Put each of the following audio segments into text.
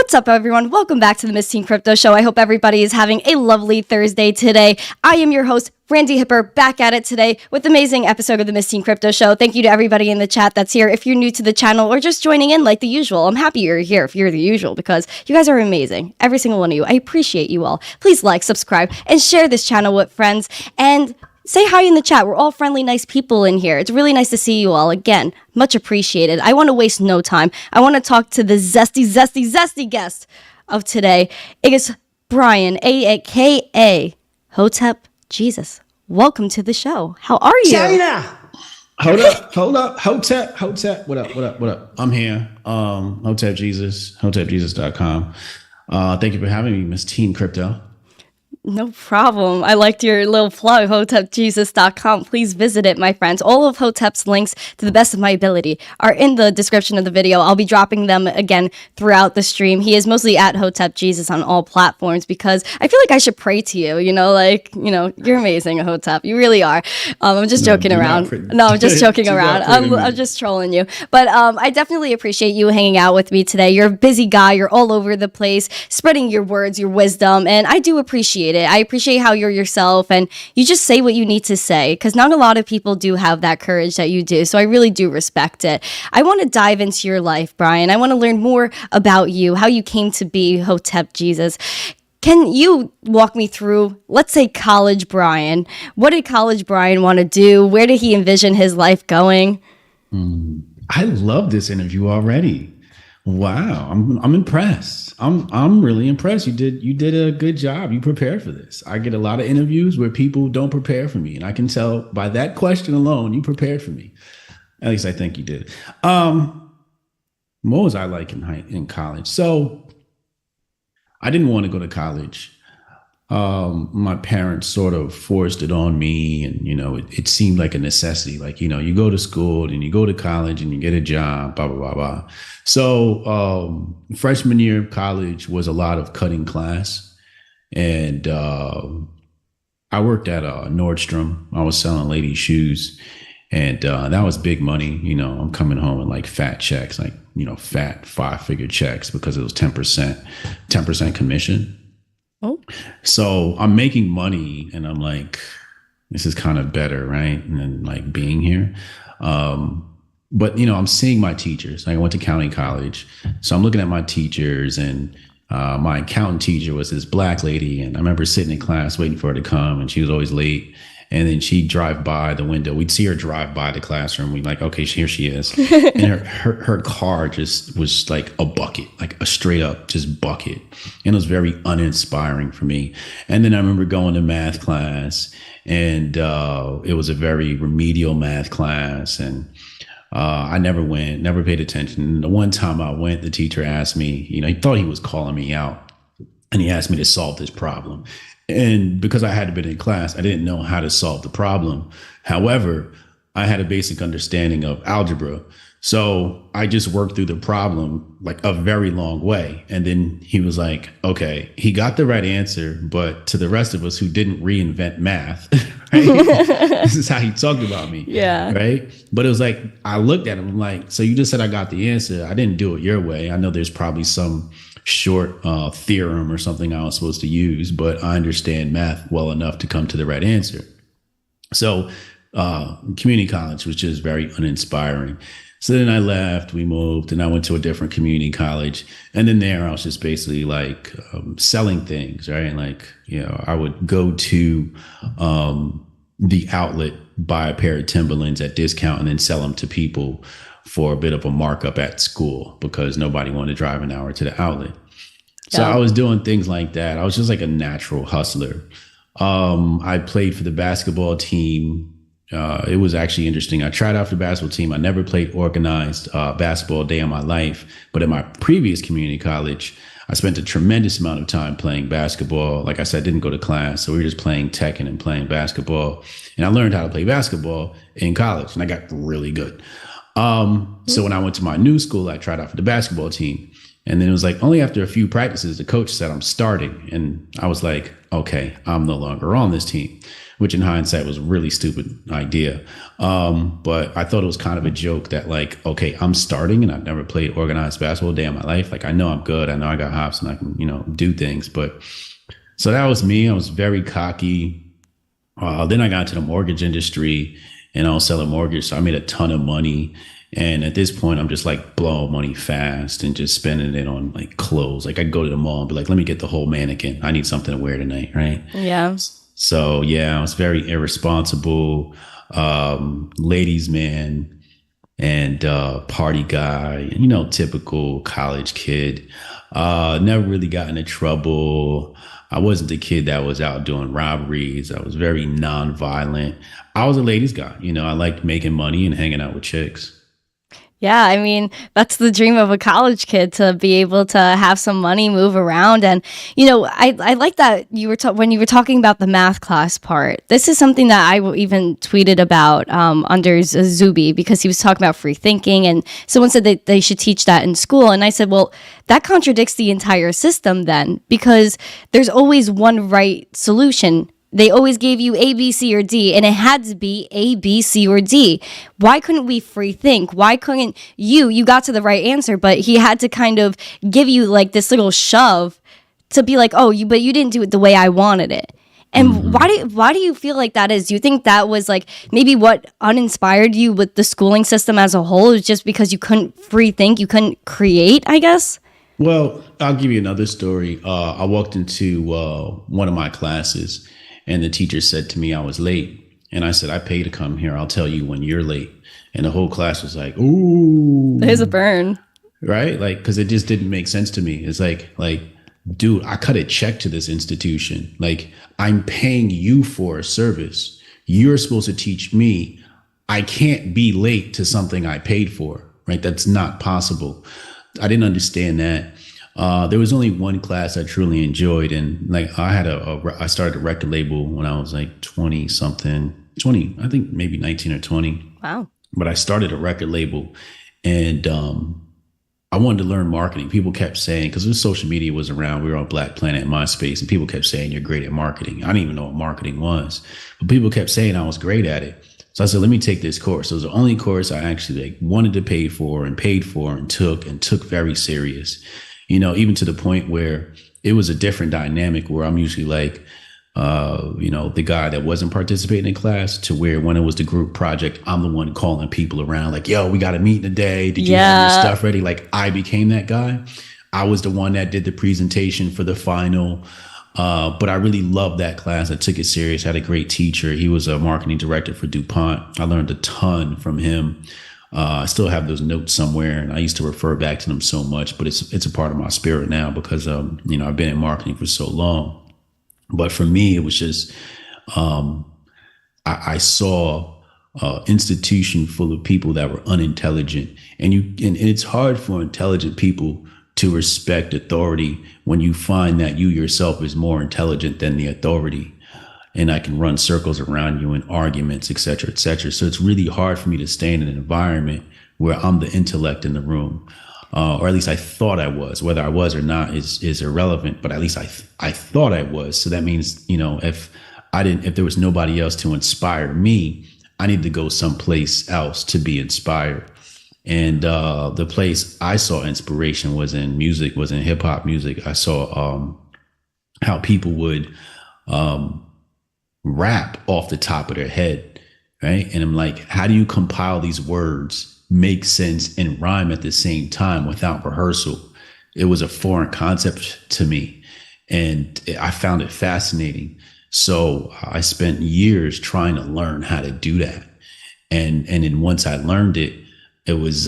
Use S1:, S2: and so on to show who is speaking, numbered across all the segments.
S1: What's up, everyone? Welcome back to the Miss Teen Crypto Show. I hope everybody is having a lovely Thursday today. I am your host, Randi Hipper, back at it today with an amazing episode of the Miss Teen Crypto Show. Thank you to everybody in the chat that's here. If you're new to the channel or just joining in like the usual, I'm happy you're here if you're the usual because you guys are amazing. Every single one of you. I appreciate you all. Please like, subscribe, and share this channel with friends. And say hi in the chat. We're all friendly, nice people in here. It's really nice to see you all again. Much appreciated. I want to waste no time. I want to talk to the zesty guest of today. It is Brian, aka Hotep Jesus. Welcome to the show. How are you?
S2: China. Hold up. Hotep. What up? I'm here. Hotep Jesus, hotepjesus.com. Thank you for having me, Miss Teen Crypto.
S1: No problem. I liked your little plug, hotepjesus.com. Please visit it, my friends. All of Hotep's links, to the best of my ability, are in the description of the video. I'll be dropping them again throughout the stream. He is mostly at Hotep Jesus on all platforms because I feel like I should pray to you. You're amazing, Hotep. You really are. I'm just joking around. I'm just joking around. I'm just trolling you. But I definitely appreciate you hanging out with me today. You're a busy guy. You're all over the place, spreading your words, your wisdom, and I do appreciate it. I appreciate how you're yourself and you just say what you need to say because not a lot of people do have that courage that you do. So I really do respect it. I want to dive into your life, Brian. I want to learn more about you, how you came to be Hotep Jesus. Can you walk me through, let's say, college Brian? What did college Brian want to do? Where did he envision his life going?
S2: I love this interview already. Wow, I'm impressed. I'm really impressed. You did a good job. You prepared for this. I get a lot of interviews where people don't prepare for me, and I can tell by that question alone you prepared for me. At least I think you did. What was I like in college? So I didn't want to go to college. My parents sort of forced it on me, and it seemed like a necessity. Like you go to school and you go to college and you get a job, blah blah blah blah. So freshman year of college was a lot of cutting class, and I worked at Nordstrom. I was selling ladies' shoes, and that was big money. I'm coming home with like fat checks, like fat 5-figure checks because it was 10% commission.
S1: Oh.
S2: So I'm making money and I'm like, this is kind of better, right? And then like being here. But I'm seeing my teachers. I went to county college. So I'm looking at my teachers, and my accountant teacher was this black lady. And I remember sitting in class waiting for her to come, and she was always late. And then she'd drive by the window. We'd see her drive by the classroom. We'd like, okay, here she is. And her car just was like a bucket, like a straight up just bucket. And it was very uninspiring for me. And then I remember going to math class, and it was a very remedial math class. And I never went, never paid attention. The one time I went, the teacher asked me, he thought he was calling me out, and he asked me to solve this problem. And because I hadn't been in class, I didn't know how to solve the problem. However, I had a basic understanding of algebra. So I just worked through the problem like a very long way. And then he was like, okay, he got the right answer, but to the rest of us who didn't reinvent math, right? This is how he talked about me.
S1: Yeah.
S2: Right. But it was like, I looked at him like, so you just said I got the answer. I didn't do it your way. I know there's probably some short theorem or something I was supposed to use, but I understand math well enough to come to the right answer. So community college was just very uninspiring. So then I left, we moved, and I went to a different community college. And then there I was just basically like selling things, right? Like, I would go to the outlet, buy a pair of Timberlands at discount, and then sell them to people for a bit of a markup at school because nobody wanted to drive an hour to the outlet. So I was doing things like that. I was just like a natural hustler. I played for the basketball team. It was actually interesting. I tried out for the basketball team. I never played organized basketball day in my life. But in my previous community college, I spent a tremendous amount of time playing basketball. Like I said, I didn't go to class. So we were just playing Tekken and playing basketball. And I learned how to play basketball in college, and I got really good. So when I went to my new school, I tried out for the basketball team. And then it was like only after a few practices, the coach said I'm starting. And I was like, okay, I'm no longer on this team. which in hindsight was a really stupid idea. But I thought it was kind of a joke that like, okay, I'm starting and I've never played organized basketball a day in my life. Like I know I'm good. I know I got hops and I can, do things. But so that was me. I was very cocky. Then I got into the mortgage industry and I was selling mortgage. So I made a ton of money. And at this point, I'm just like blowing money fast and just spending it on like clothes. Like I go to the mall and be like, let me get the whole mannequin. I need something to wear tonight. Right.
S1: Yeah.
S2: So yeah, I was very irresponsible, ladies man and party guy, typical college kid. Never really got into trouble. I wasn't the kid that was out doing robberies. I was very nonviolent. I was a ladies guy. I liked making money and hanging out with chicks.
S1: Yeah, I mean, that's the dream of a college kid, to be able to have some money, move around. And, I like that you were when you were talking about the math class part. This is something that I even tweeted about under Zuby, because he was talking about free thinking. And someone said that they should teach that in school. And I said, well, that contradicts the entire system then, because there's always one right solution. They always gave you A, B, C, or D, and it had to be A, B, C, or D. Why couldn't we free think? Why couldn't you got to the right answer, but he had to kind of give you like this little shove to be like, oh, but you didn't do it the way I wanted it. And why do you feel like that is? Do you think that was like maybe what uninspired you with the schooling system as a whole, is just because you couldn't free think, you couldn't create, I guess?
S2: Well, I'll give you another story. I walked into one of my classes, and the teacher said to me I was late. And I said, I pay to come here. I'll tell you when you're late. And the whole class was like, ooh.
S1: There's a burn.
S2: Right? Like, because it just didn't make sense to me. It's like, dude, I cut a check to this institution. Like, I'm paying you for a service. You're supposed to teach me. I can't be late to something I paid for. Right? That's not possible. I didn't understand that. There was only one class I truly enjoyed, and like I started a record label when I was like 20 something, I think maybe 19 or 20.
S1: Wow.
S2: But I started a record label, and I wanted to learn marketing. People kept saying, because social media was around, we were on Black Planet and MySpace, and people kept saying you're great at marketing. I didn't even know what marketing was, but people kept saying I was great at it. So I said, let me take this course. It was the only course I actually wanted to pay for and paid for and took very serious. Even to the point where it was a different dynamic, where I'm usually like, the guy that wasn't participating in class, to where when it was the group project, I'm the one calling people around like, yo, we got a meeting today. Did you have your stuff ready? Like I became that guy. I was the one that did the presentation for the final. But I really loved that class. I took it serious. I had a great teacher. He was a marketing director for DuPont. I learned a ton from him. I still have those notes somewhere, and I used to refer back to them so much, but it's a part of my spirit now because, I've been in marketing for so long. But for me, it was just, I saw an institution full of people that were unintelligent, and it's hard for intelligent people to respect authority when you find that you yourself is more intelligent than the authority. And I can run circles around you in arguments, et cetera, et cetera. So it's really hard for me to stay in an environment where I'm the intellect in the room, or at least I thought I was. Whether I was or not is irrelevant, but at least I thought I was. So that means, if there was nobody else to inspire me, I need to go someplace else to be inspired. And the place I saw inspiration was in music, was in hip hop music. I saw how people would rap off the top of their head, right? And I'm like, how do you compile these words, make sense, and rhyme at the same time without rehearsal? It was a foreign concept to me, and I found it fascinating. So I spent years trying to learn how to do that. And then once I learned it, it was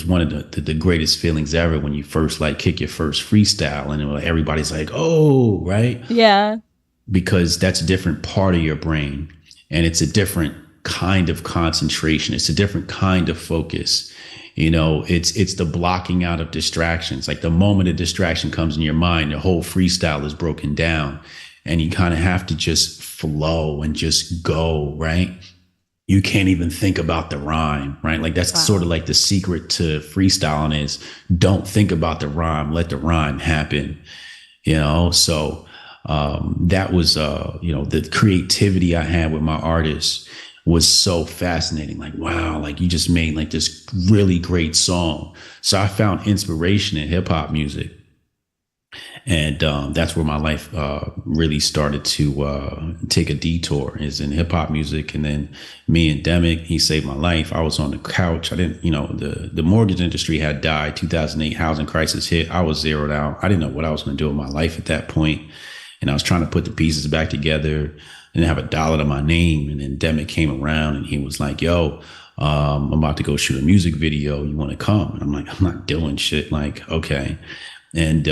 S2: one of the greatest feelings ever when you first like kick your first freestyle and everybody's like, oh, right?
S1: Yeah.
S2: Because that's a different part of your brain, and it's a different kind of concentration. It's a different kind of focus. It's the blocking out of distractions. Like the moment a distraction comes in your mind, the whole freestyle is broken down, and you kind of have to just flow and just go, right? You can't even think about the rhyme, right? Like that's sort of like the secret to freestyling is don't think about the rhyme, let the rhyme happen, So That was, the creativity I had with my artists was so fascinating. Like, wow, like you just made like this really great song. So I found inspiration in hip hop music. And that's where my life really started to take a detour, is in hip hop music. And then me and Demic, he saved my life. I was on the couch. I didn't, the mortgage industry had died. 2008 housing crisis hit. I was zeroed out. I didn't know what I was going to do with my life at that point. And I was trying to put the pieces back together and have $1 to my name. And then Demic came around and he was like, yo, I'm about to go shoot a music video. You want to come? And I'm like, I'm not doing shit. Like, okay. And,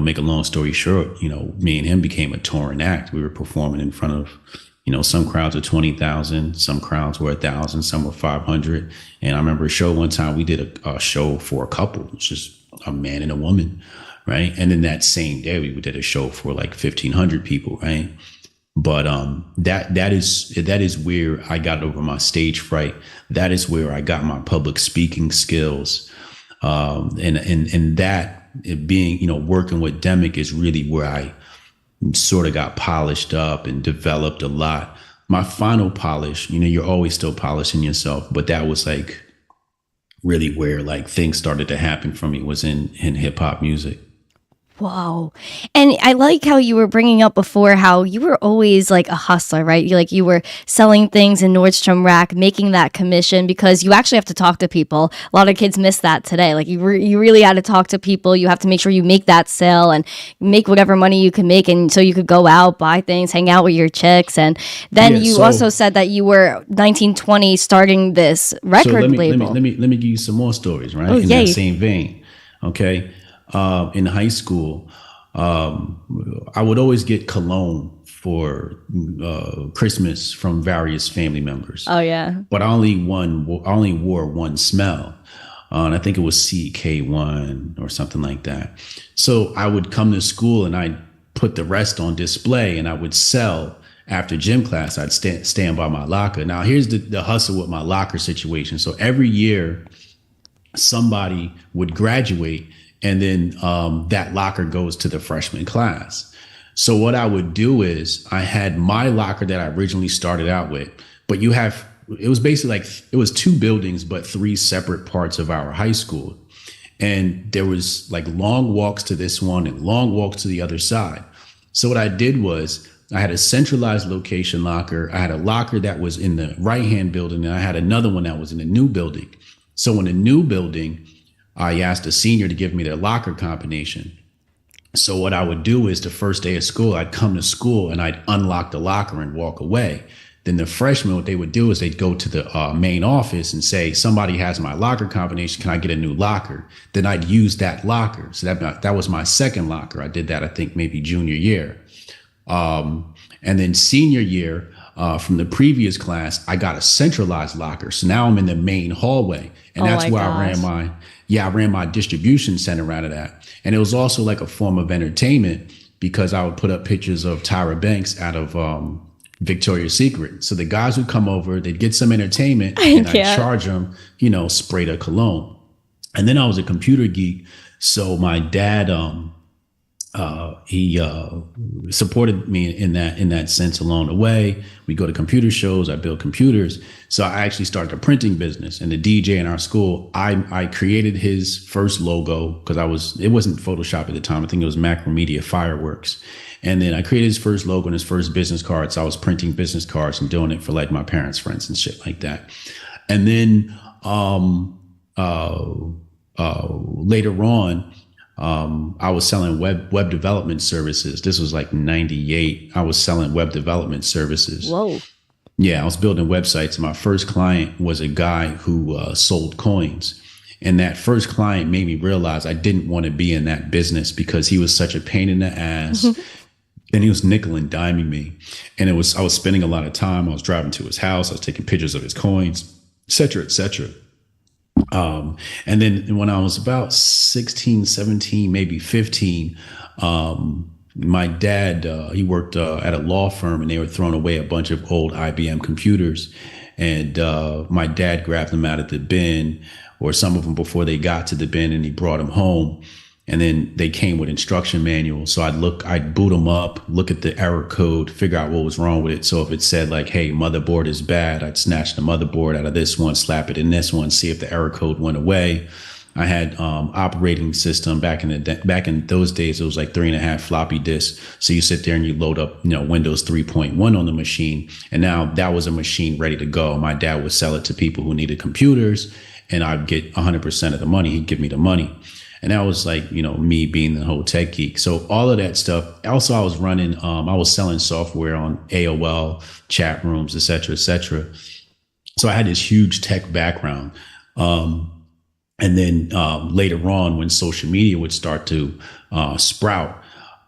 S2: make a long story short, me and him became a touring act. We were performing in front of, some crowds were 20,000, some crowds were 1,000, some were 500. And I remember a show one time we did a show for a couple, it's just a man and a woman. Right. And then that same day we did a show for like 1,500 people. Right. But that is where I got over my stage fright. That is where I got my public speaking skills. And that, it being, working with Demic is really where I sort of got polished up and developed a lot. My final polish, you're always still polishing yourself, but that was like really where like things started to happen for me, was in hip hop music.
S1: Wow. And I like how you were bringing up before how you were always like a hustler, right? You were selling things in Nordstrom Rack, making that commission, because you actually have to talk to people. A lot of kids miss that today. Like you really had to talk to people. You have to make sure you make that sale and make whatever money you can make. And so you could go out, buy things, hang out with your chicks. And then you also said that you were 1920 starting this record label.
S2: Let me give you some more stories, right? In that same vein. Okay. In high school, I would always get cologne for Christmas from various family members.
S1: Oh yeah.
S2: But I only wore one smell. And I think it was CK1 or something like that. So I would come to school and I'd put the rest on display and I would sell. After gym class, I'd stand by my locker. Now here's the hustle with my locker situation. So every year somebody would graduate, and then that locker goes to the freshman class. So what I would do is I had my locker that I originally started out with, but it was basically like, it was 2 buildings, but 3 separate parts of our high school. And there was like long walks to this one and long walks to the other side. So what I did was I had a centralized location locker. I had a locker that was in the right-hand building, and I had another one that was in the new building. So in the new building, I asked a senior to give me their locker combination. So what I would do is the first day of school, I'd come to school and I'd unlock the locker and walk away. Then the freshmen, what they would do is they'd go to the main office and say, somebody has my locker combination. Can I get a new locker? Then I'd use that locker. So that was my second locker. I did that, I think, maybe junior year. And then senior year, from the previous class, I got a centralized locker. So now I'm in the main hallway. And that's where I ran my distribution center out of that. And it was also like a form of entertainment, because I would put up pictures of Tyra Banks out of Victoria's Secret. So the guys would come over, they'd get some entertainment, and I'd charge them, spray the cologne. And then I was a computer geek. So my dad, he supported me in that sense along the way. We go to computer shows, I build computers. So I actually started a printing business, and the DJ in our school, I created his first logo, because it wasn't Photoshop at the time. I think it was Macromedia Fireworks. And then I created his first logo and his first business cards. So I was printing business cards and doing it for like my parents' friends and shit like that. And then later on, I was selling web development services. This was like 98. I was selling web development services.
S1: Whoa.
S2: Yeah, I was building websites. My first client was a guy who sold coins. And that first client made me realize I didn't want to be in that business, because he was such a pain in the ass. And he was nickel and diming me. And I was spending a lot of time. I was driving to his house. I was taking pictures of his coins, et cetera, et cetera. And then when I was about 16, 17, maybe 15, my dad, he worked at a law firm, and they were throwing away a bunch of old IBM computers. And my dad grabbed them out of the bin, or some of them before they got to the bin, and he brought them home. And then they came with instruction manuals. So I'd boot them up, look at the error code, figure out what was wrong with it. So if it said like, hey, motherboard is bad, I'd snatch the motherboard out of this one, slap it in this one, see if the error code went away. I had operating system back in those days. It was like 3.5 floppy disks. So you sit there and you load up, Windows 3.1 on the machine. And now that was a machine ready to go. My dad would sell it to people who needed computers, and I'd get 100% of the money. He'd give me the money. And that was like, me being the whole tech geek. So all of that stuff. Also, I was running, I was selling software on AOL, chat rooms, et cetera, et cetera. So I had this huge tech background. And then later on, when social media would start to sprout,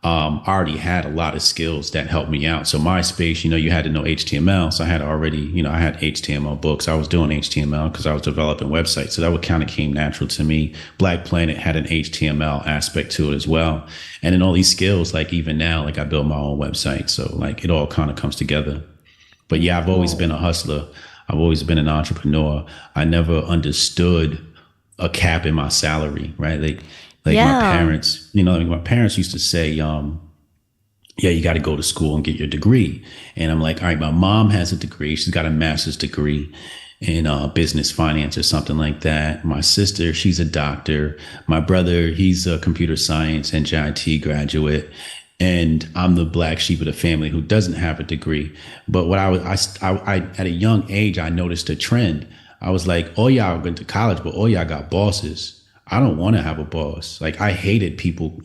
S2: I already had a lot of skills that helped me out. So MySpace, you had to know HTML. So I had already, I had HTML books. I was doing HTML because I was developing websites. So that would kind of came natural to me. Black Planet had an HTML aspect to it as well. And then all these skills, like even now, like I build my own website. So like it all kind of comes together. But yeah, I've always been a hustler. I've always been an entrepreneur. I never understood a cap in my salary, right? Like my parents, my parents used to say, yeah, you got to go to school and get your degree. And I'm like, all right, my mom has a degree. She's got a master's degree in business finance or something like that. My sister, she's a doctor. My brother, he's a computer science and JIT graduate. And I'm the black sheep of the family who doesn't have a degree. But what I at a young age, I noticed a trend. I was like, oh, y'all went to college, but oh, y'all got bosses. I don't want to have a boss. Like I hated people,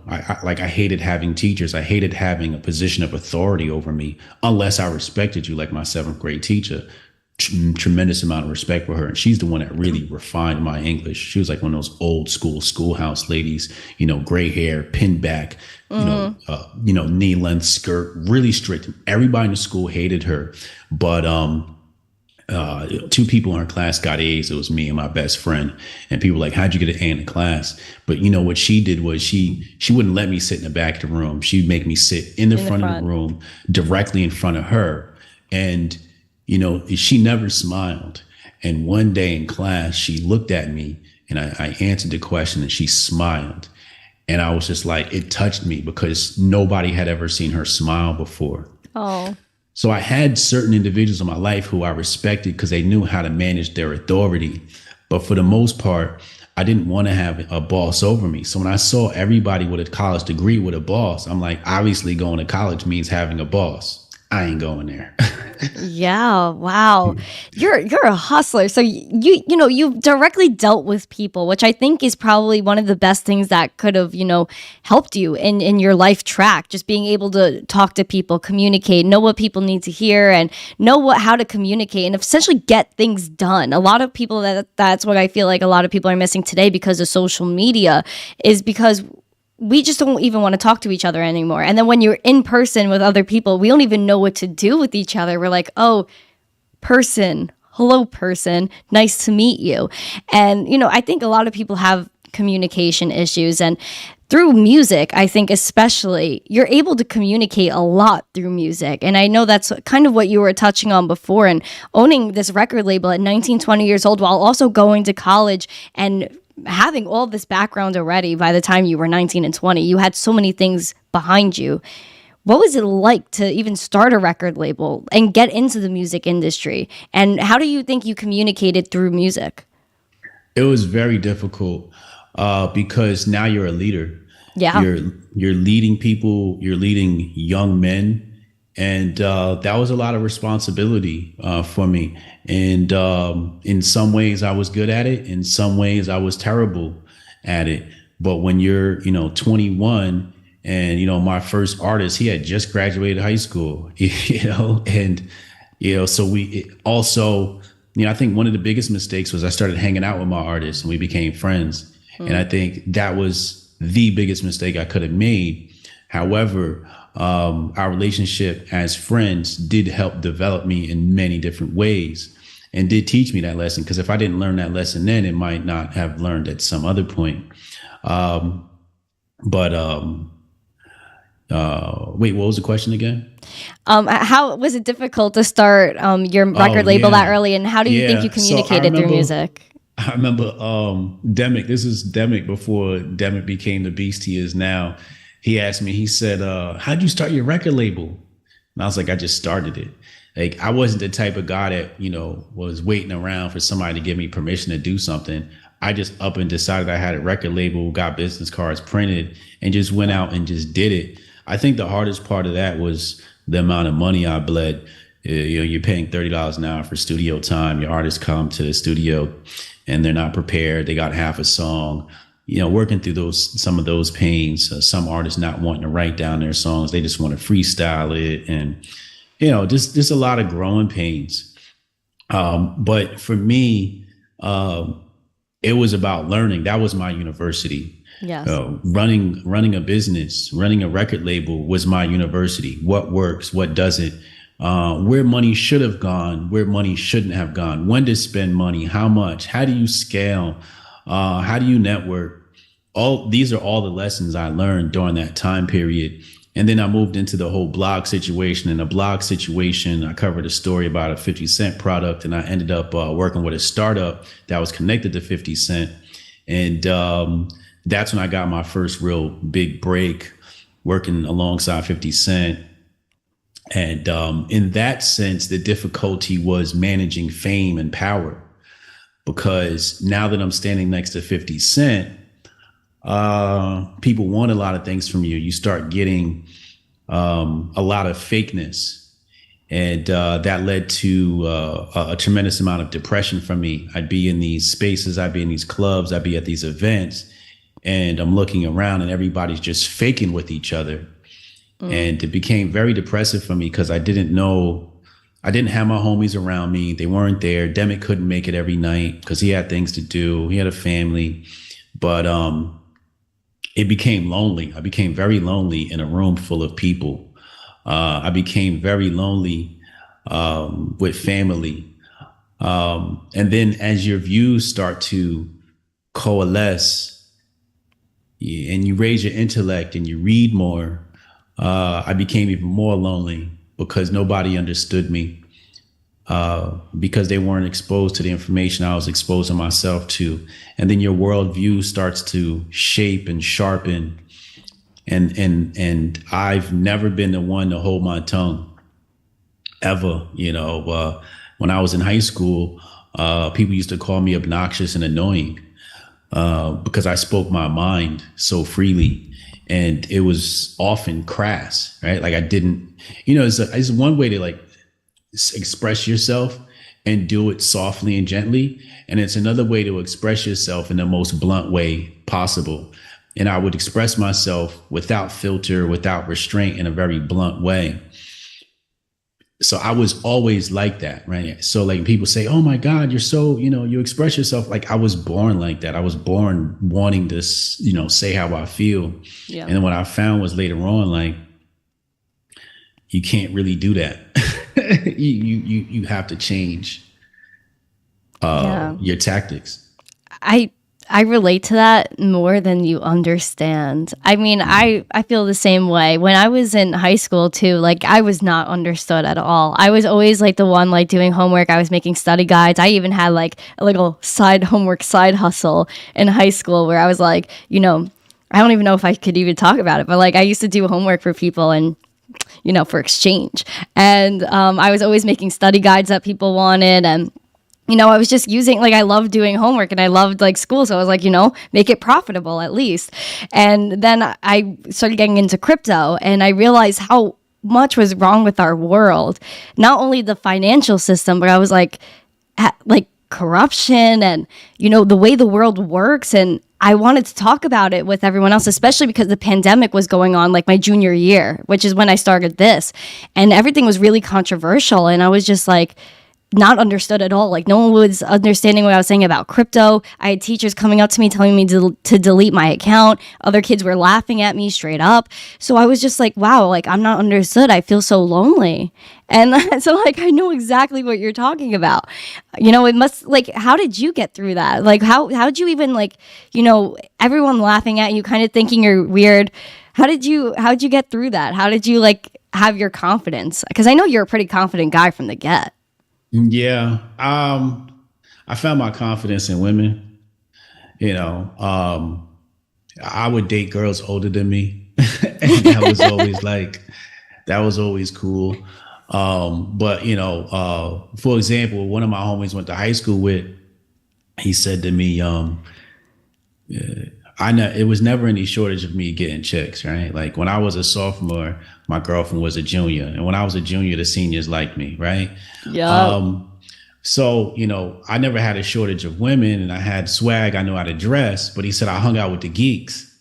S2: I hated having teachers. I hated having a position of authority over me unless I respected you, like my 7th grade teacher. Tremendous amount of respect for her. And she's the one that really refined my English. She was like one of those old school schoolhouse ladies, gray hair, pinned back, knee length skirt, really strict. Everybody in the school hated her. But 2 people in her class got A's. It was me and my best friend. And people were like, how'd you get an A in the class? But what she did was she wouldn't let me sit in the back of the room. She'd make me sit in the front of the room, directly in front of her. And, she never smiled. And one day in class, she looked at me and I answered the question and she smiled. And I was just like, it touched me because nobody had ever seen her smile before.
S1: Oh.
S2: So I had certain individuals in my life who I respected because they knew how to manage their authority. But for the most part, I didn't want to have a boss over me. So when I saw everybody with a college degree with a boss, I'm like, obviously going to college means having a boss. I ain't going there.
S1: Yeah, wow. You're a hustler. So you've directly dealt with people, which I think is probably one of the best things that could have, helped you in your life track. Just being able to talk to people, communicate, know what people need to hear, and know how to communicate and essentially get things done. A lot of people that's what I feel like a lot of people are missing today because of social media is because we just don't even want to talk to each other anymore. And then when you're in person with other people, we don't even know what to do with each other. We're like, oh, person, hello, person, nice to meet you. And, I think a lot of people have communication issues. And through music, I think especially, you're able to communicate a lot through music. And I know that's kind of what you were touching on before. And owning this record label at 19, 20 years old while also going to college and having all this background already by the time you were 19 and 20, you had so many things behind you. What was it like to even start a record label and get into the music industry? And how do you think you communicated through music?
S2: It was very difficult because now you're a leader.
S1: Yeah.
S2: You're leading people, you're leading young men. And that was a lot of responsibility for me. And in some ways I was good at it. In some ways I was terrible at it. But when you're, 21 and, my first artist, he had just graduated high school, and, so I think one of the biggest mistakes was I started hanging out with my artists and we became friends. And I think that was the biggest mistake I could have made. However, our relationship as friends did help develop me in many different ways and did teach me that lesson. Because if I didn't learn that lesson then, it might not have learned at some other point. Wait, what was the question again?
S1: How was it difficult to start your record label that early? And how do you think you communicated through music?
S2: I remember Demic. This is Demic before Demic became the beast he is now. He asked me, he said, how'd you start your record label? And I was like, I just started it. Like, I wasn't the type of guy that, was waiting around for somebody to give me permission to do something. I just up and decided I had a record label, got business cards printed, and just went out and just did it. I think the hardest part of that was the amount of money I bled. You're paying $30 an hour for studio time. Your artists come to the studio and they're not prepared. They got half a song. Working through some of those pains. Some artists not wanting to write down their songs. They just want to freestyle it, and just a lot of growing pains. But for me, it was about learning. That was my university.
S1: Yes.
S2: Running a business, running a record label was my university. What works, what doesn't, where money should have gone, where money shouldn't have gone, when to spend money, how much, how do you scale, how do you network? These are all the lessons I learned during that time period. And then I moved into the whole blog situation. In the blog situation, I covered a story about a 50 Cent product, and I ended up working with a startup that was connected to 50 Cent. And that's when I got my first real big break, working alongside 50 Cent. And in that sense, the difficulty was managing fame and power, because now that I'm standing next to 50 Cent, people want a lot of things from you. You start getting a lot of fakeness. And that led to a tremendous amount of depression from me. I'd be in these spaces, I'd be in these clubs, I'd be at these events, and I'm looking around and everybody's just faking with each other. And it became very depressive for me because I didn't have my homies around me. They weren't there. Demic couldn't make it every night because he had things to do. He had a family. But it became lonely. I became very lonely in a room full of people. I became very lonely with family. And then as your views start to coalesce and you raise your intellect and you read more, I became even more lonely because nobody understood me, because they weren't exposed to the information I was exposing myself to. And then your worldview starts to shape and sharpen. And I've never been the one to hold my tongue ever. When I was in high school, people used to call me obnoxious and annoying because I spoke my mind so freely. And it was often crass, right? Like I didn't, it's one way to like express yourself and do it softly and gently. And it's another way to express yourself in the most blunt way possible. And I would express myself without filter, without restraint, in a very blunt way. So I was always like that, right? So like people say, oh my God, you're so, you express yourself. Like I was born like that. I was born wanting to, say how I feel. Yeah. And then what I found was later on, like, you can't really do that. you have to change your tactics.
S1: I relate to that more than you understand. I mean, I feel the same way. When I was in high school too, like I was not understood at all. I was always like the one like doing homework. I was making study guides. I even had like a little side hustle in high school where I was like, I don't even know if I could even talk about it, but like I used to do homework for people and for exchange. And I was always making study guides that people wanted, and I was just using, like, I loved doing homework and I loved like school. So I was like, make it profitable at least. And then I started getting into crypto and I realized how much was wrong with our world. Not only the financial system, but I was like corruption and, the way the world works. And I wanted to talk about it with everyone else, especially because the pandemic was going on like my junior year, which is when I started this. And everything was really controversial. And I was just like, not understood at all. Like no one was understanding what I was saying about crypto. I had teachers coming up to me telling me to delete my account. Other kids were laughing at me straight up. So I was just like, wow, like I'm not understood. I feel so lonely. And so like I know exactly what you're talking about. It must, like, how did you get through that? Like how'd you even like, everyone laughing at you, kind of thinking you're weird. How'd you get through that? How did you like have your confidence? Because I know you're a pretty confident guy from the get.
S2: Yeah. I found my confidence in women. You know, I would date girls older than me, and that was always cool. But you know, for example, one of my homies went to high school with. He said to me, I know it was never any shortage of me getting chicks, right? Like when I was a sophomore, my girlfriend was a junior, and when I was a junior, the seniors liked me, right?
S1: Yeah.
S2: So, you know, I never had a shortage of women, and I had swag. I know how to dress, but he said I hung out with the geeks.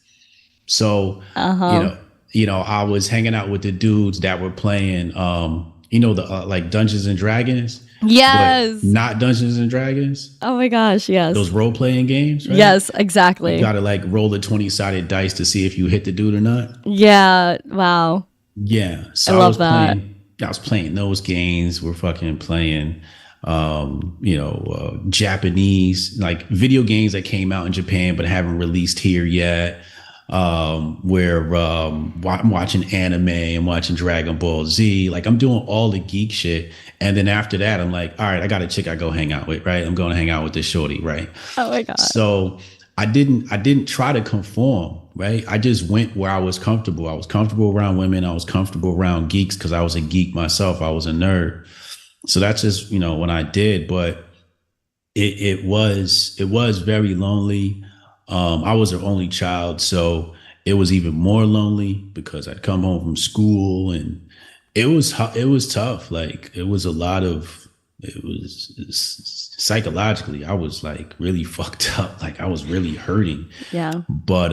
S2: So,
S1: Uh-huh.
S2: I was hanging out with the dudes that were playing, the like Dungeons and Dragons, but
S1: Yes.
S2: not Dungeons and Dragons.
S1: Oh my gosh,
S2: Those
S1: yes.
S2: role playing games, right?
S1: Yes,
S2: You
S1: exactly.
S2: got to like roll a 20-sided dice to see if you hit the dude or not.
S1: Yeah, wow.
S2: Yeah.
S1: I
S2: So
S1: love that.
S2: I was playing those games. We're fucking playing, Japanese, like video games that came out in Japan but haven't released here yet. Where I'm watching anime, I'm watching Dragon Ball Z, like I'm doing all the geek shit. And then after that, I'm like, all right, I got a chick I go hang out with, right? I'm going to hang out with this shorty, right?
S1: Oh my god.
S2: So I didn't try to conform, right? I just went where I was comfortable. I was comfortable around women. I was comfortable around geeks because I was a geek myself. I was a nerd. So that's just, what I did. But it was very lonely. I was an only child, so it was even more lonely because I'd come home from school and it was tough. Like it was psychologically, I was like really fucked up. Like I was really hurting.
S1: Yeah.
S2: But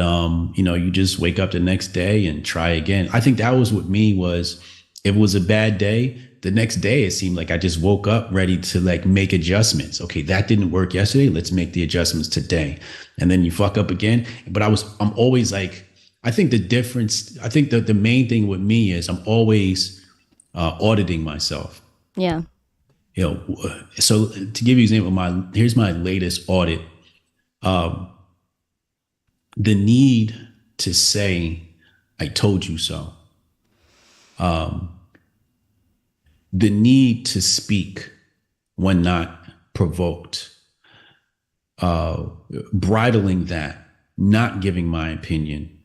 S2: you just wake up the next day and try again. I think that was what me was. If it was a bad day, the next day it seemed like I just woke up ready to like make adjustments. Okay, that didn't work yesterday. Let's make the adjustments today. And then you fuck up again. But I'm always like, I think that the main thing with me is I'm always auditing myself.
S1: Yeah.
S2: So to give you an example, here's my latest audit. The need to say, I told you so. The need to speak when not provoked, bridling that, not giving my opinion,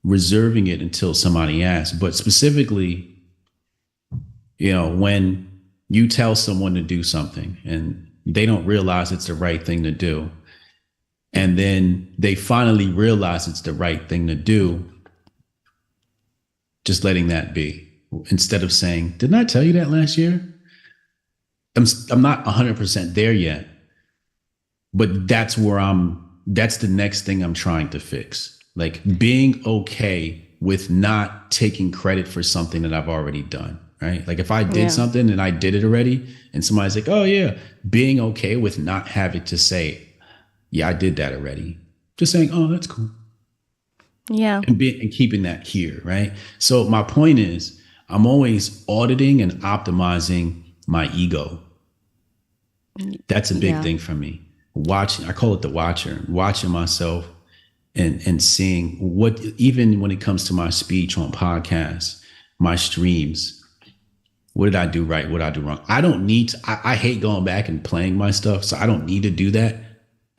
S2: reserving it until somebody asks. But specifically, when you tell someone to do something and they don't realize it's the right thing to do, and then they finally realize it's the right thing to do, just letting that be. Instead of saying, didn't I tell you that last year? I'm not 100% there yet, but that's the next thing I'm trying to fix. Like being okay with not taking credit for something that I've already done, right? Like if I did something and I did it already and somebody's like, oh yeah, being okay with not having to say, yeah, I did that already. Just saying, oh, that's cool.
S1: Yeah.
S2: And keeping that here, right? So my point is, I'm always auditing and optimizing my ego. That's a big thing for me. I call it the watcher, watching myself and seeing what, even when it comes to my speech on podcasts, my streams, what did I do right? What did I do wrong? I don't need to, I hate going back and playing my stuff. So I don't need to do that.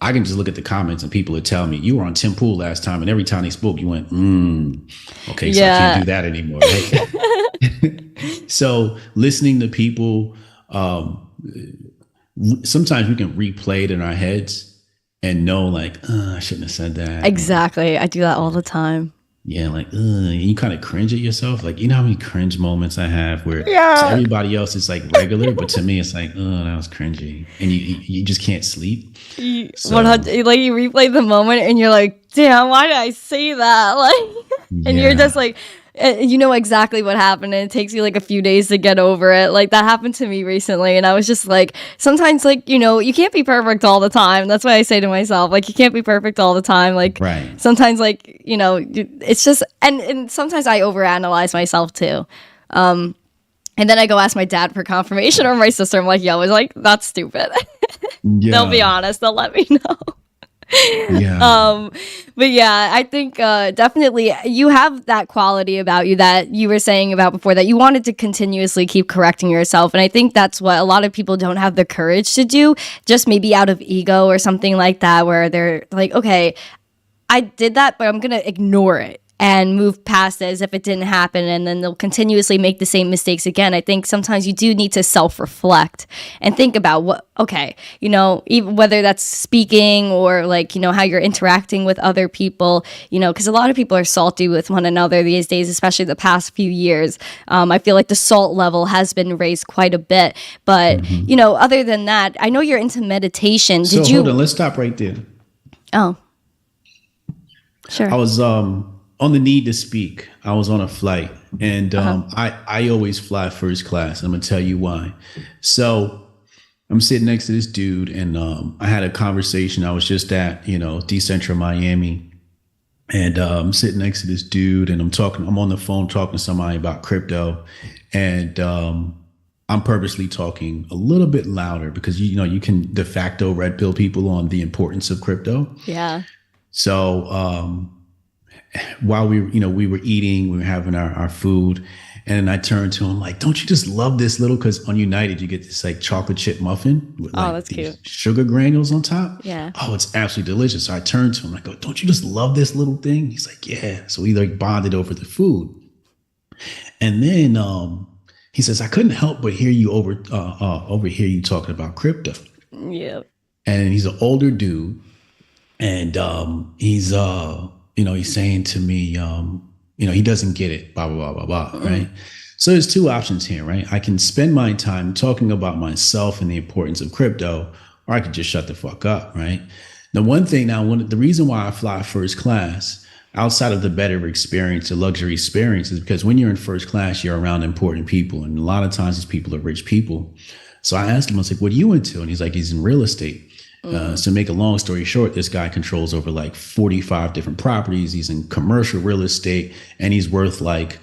S2: I can just look at the comments and people are telling me you were on Tim Pool last time. And every time they spoke, you went, okay, so I can't do that anymore. Right? So listening to people, sometimes we can replay it in our heads and know like, I shouldn't have said that.
S1: Exactly. I do that all the time.
S2: Yeah, like you kind of cringe at yourself. Like, you know how many cringe moments I have where to everybody else it's like regular, but to me it's like, oh, that was cringy, and you just can't sleep. So,
S1: 100, like you replay the moment and you're like, damn, why did I say that? Like, and you're just like, you know exactly what happened, and it takes you like a few days to get over it. Like that happened to me recently, and I was just like, sometimes like, you can't be perfect all the time. That's why I say to myself, like, you can't be perfect all the time. Like
S2: right.
S1: Sometimes like, it's just, and sometimes I overanalyze myself too. And then I go ask my dad for confirmation or my sister. I'm like, yo, I was like, that's stupid. They'll be honest. They'll let me know.
S2: Yeah.
S1: um but yeah, I think definitely you have that quality about you that you were saying about before, that you wanted to continuously keep correcting yourself, and I think that's what a lot of people don't have the courage to do, just maybe out of ego or something like that, where they're like, okay, I did that, but I'm going to ignore it and move past it as if it didn't happen. And then they'll continuously make the same mistakes again. I think sometimes you do need to self-reflect and think about what, okay, even whether that's speaking or like, how you're interacting with other people, because a lot of people are salty with one another these days, especially the past few years. I feel like the salt level has been raised quite a bit. But, other than that, I know you're into meditation.
S2: So
S1: Did you?
S2: hold on, let's stop right there.
S1: Oh, sure.
S2: I was on the need to speak. I was on a flight, and I always fly first class. I'm gonna tell you why. So I'm sitting next to this dude, and I had a conversation. I was just at Decentral Miami, and I'm sitting next to this dude, and I'm on the phone talking to somebody about crypto, and I'm purposely talking a little bit louder because you can de facto red pill people on the importance of crypto.
S1: Yeah.
S2: So while we were eating, we were having our food, and I turned to him like, "Don't you just love this little?" Because on United you get this like chocolate chip muffin with like
S1: that's
S2: these
S1: cute.
S2: sugar granules on top.
S1: Yeah.
S2: Oh, it's absolutely delicious. So I turned to him like, "Oh, don't you just love this little thing?" He's like, "Yeah." So we like bonded over the food, and then he says, "I couldn't help but hear you overhear you talking about crypto."
S1: Yeah.
S2: And he's an older dude. And he's he's saying to me, he doesn't get it, blah, blah, blah, blah, blah, right? So there's two options here, right? I can spend my time talking about myself and the importance of crypto, or I could just shut the fuck up, right? The one thing now, the reason why I fly first class, outside of the better experience, the luxury experience, is because when you're in first class, you're around important people. And a lot of times these people are rich people. So I asked him, I was like, "What are you into?" And he's like, "He's in real estate." So make a long story short, this guy controls over like 45 different properties. He's in commercial real estate, and he's worth like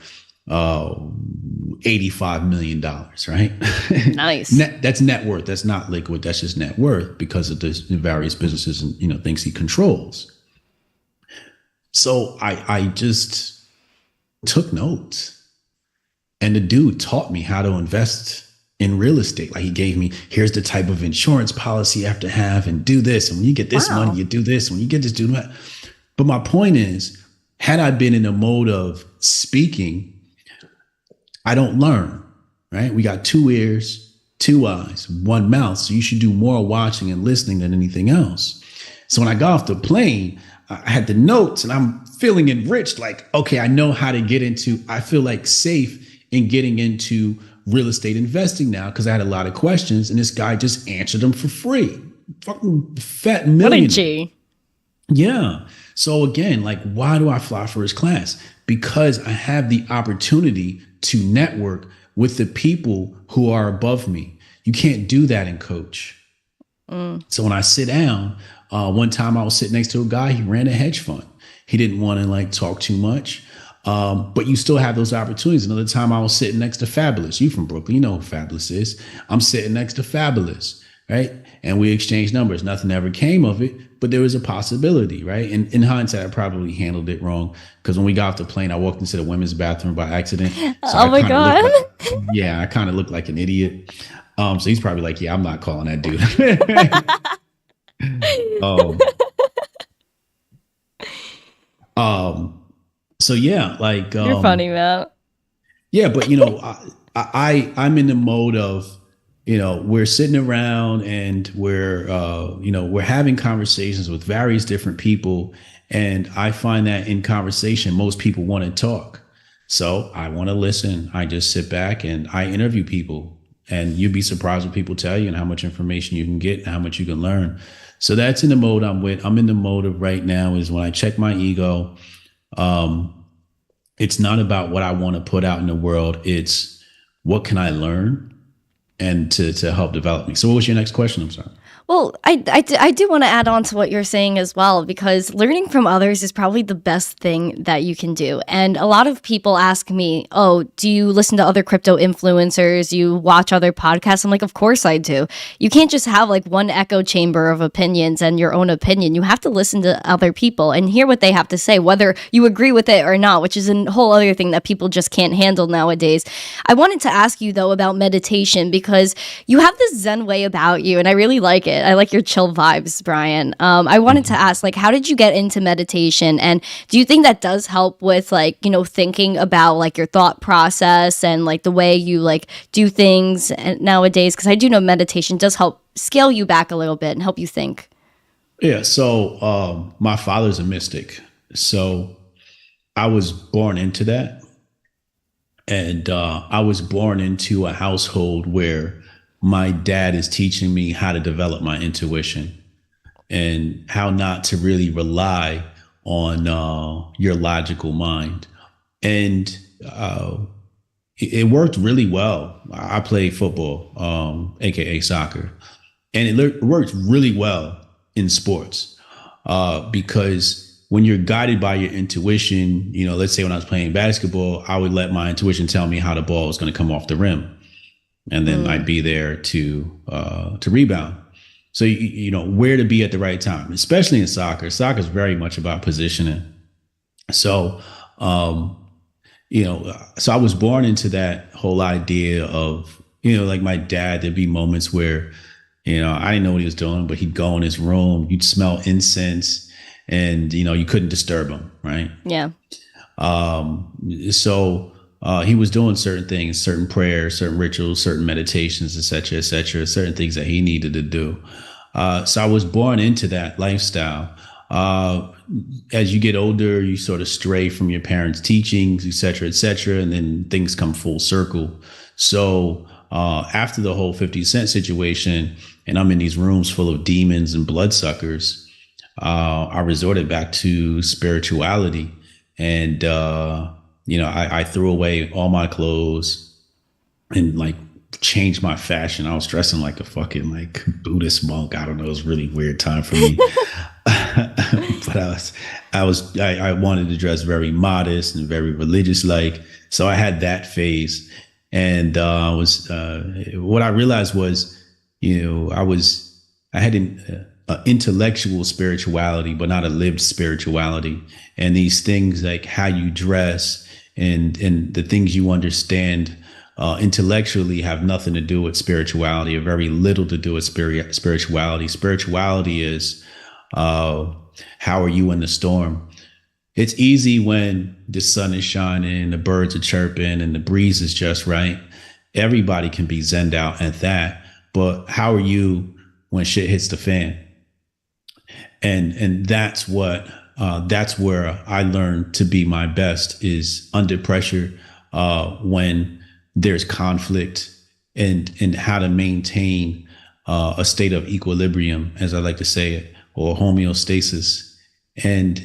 S2: $85 million, right?
S1: Nice.
S2: That's net worth. That's not liquid. That's just net worth because of the various businesses and things he controls. So I just took notes, and the dude taught me how to invest in real estate. Like he gave me, here's the type of insurance policy you have to have, and do this. And when you get this money, you do this. When you get this, do that. But my point is, had I been in a mode of speaking, I don't learn, right? We got 2 ears, 2 eyes, 1 mouth. So you should do more watching and listening than anything else. So when I got off the plane, I had the notes and I'm feeling enriched. Like, okay, I know how to I feel like safe in getting into real estate investing now because I had a lot of questions and this guy just answered them for free. Fucking fat millionaire.
S1: What a G.
S2: Yeah. So again, like, why do I fly first class? Because I have the opportunity to network with the people who are above me. You can't do that in coach. So when I sit down, one time I was sitting next to a guy, he ran a hedge fund. He didn't want to like talk too much. But you still have those opportunities. Another time I was sitting next to Fabulous. You from Brooklyn, you know who Fabulous is. I'm sitting next to Fabulous, right? And we exchanged numbers. Nothing ever came of it, but there was a possibility, right? And in hindsight, I probably handled it wrong because when we got off the plane, I walked into the women's bathroom by accident. So
S1: oh my God.
S2: I kind of looked like an idiot. So he's probably like, yeah, I'm not calling that dude. So yeah, like
S1: You're funny, man.
S2: Yeah, but I'm in the mode of, we're sitting around and we're having conversations with various different people, and I find that in conversation, most people want to talk. So I want to listen. I just sit back and I interview people, and you'd be surprised what people tell you and how much information you can get and how much you can learn. So that's in the mode I'm with. I'm in the mode of right now is when I check my ego. It's not about what I want to put out in the world. It's what can I learn and to help develop me. So what was your next question? I'm sorry.
S1: Well, I do want to add on to what you're saying as well, because learning from others is probably the best thing that you can do. And a lot of people ask me, oh, do you listen to other crypto influencers? You watch other podcasts? I'm like, of course I do. You can't just have like one echo chamber of opinions and your own opinion. You have to listen to other people and hear what they have to say, whether you agree with it or not, which is a whole other thing that people just can't handle nowadays. I wanted to ask you, though, about meditation, because you have this Zen way about you, and I really like it. I like your chill vibes, Brian. I wanted to ask, like, how did you get into meditation? And do you think that does help with, like, you know, thinking about, like, your thought process and, like, the way you, like, do things nowadays? Because I do know meditation does help scale you back a little bit and help you think.
S2: Yeah. So my father's a mystic. So I was born into that. And I was born into a household where my dad is teaching me how to develop my intuition and how not to really rely on your logical mind. And it worked really well. I played football, AKA soccer, and it worked really well in sports because when you're guided by your intuition, you know, let's say when I was playing basketball, I would let my intuition tell me how the ball was going to come off the rim. And then I'd be there to rebound. So, you know, where to be at the right time, especially in soccer. Soccer is very much about positioning. So, you know, so I was born into that whole idea of, you know, like my dad, there'd be moments where, you know, I didn't know what he was doing, but he'd go in his room, you'd smell incense, and, you know, you couldn't disturb him. Right.
S1: Yeah.
S2: So he was doing certain things, certain prayers, certain rituals, certain meditations, et cetera, certain things that he needed to do. So I was born into that lifestyle. As you get older, you sort of stray from your parents' teachings, et cetera, and then things come full circle. So after the whole 50 Cent situation, and I'm in these rooms full of demons and bloodsuckers, I resorted back to spirituality. And, you know, I threw away all my clothes and like changed my fashion. I was dressing like a fucking like Buddhist monk. I don't know. It was a really weird time for me. But I wanted to dress very modest and very religious like. So I had that phase. And what I realized was, you know, I had an intellectual spirituality, but not a lived spirituality. And these things like how you dress and the things you understand intellectually have nothing to do with spirituality, or very little to do with spirituality. Spirituality is how are you in the storm? It's easy when the sun is shining, the birds are chirping, and the breeze is just right. Everybody can be zenned out at that. But how are you when shit hits the fan? And that's where I learned to be my best, is under pressure, when there's conflict, and how to maintain a state of equilibrium, as I like to say it, or homeostasis. And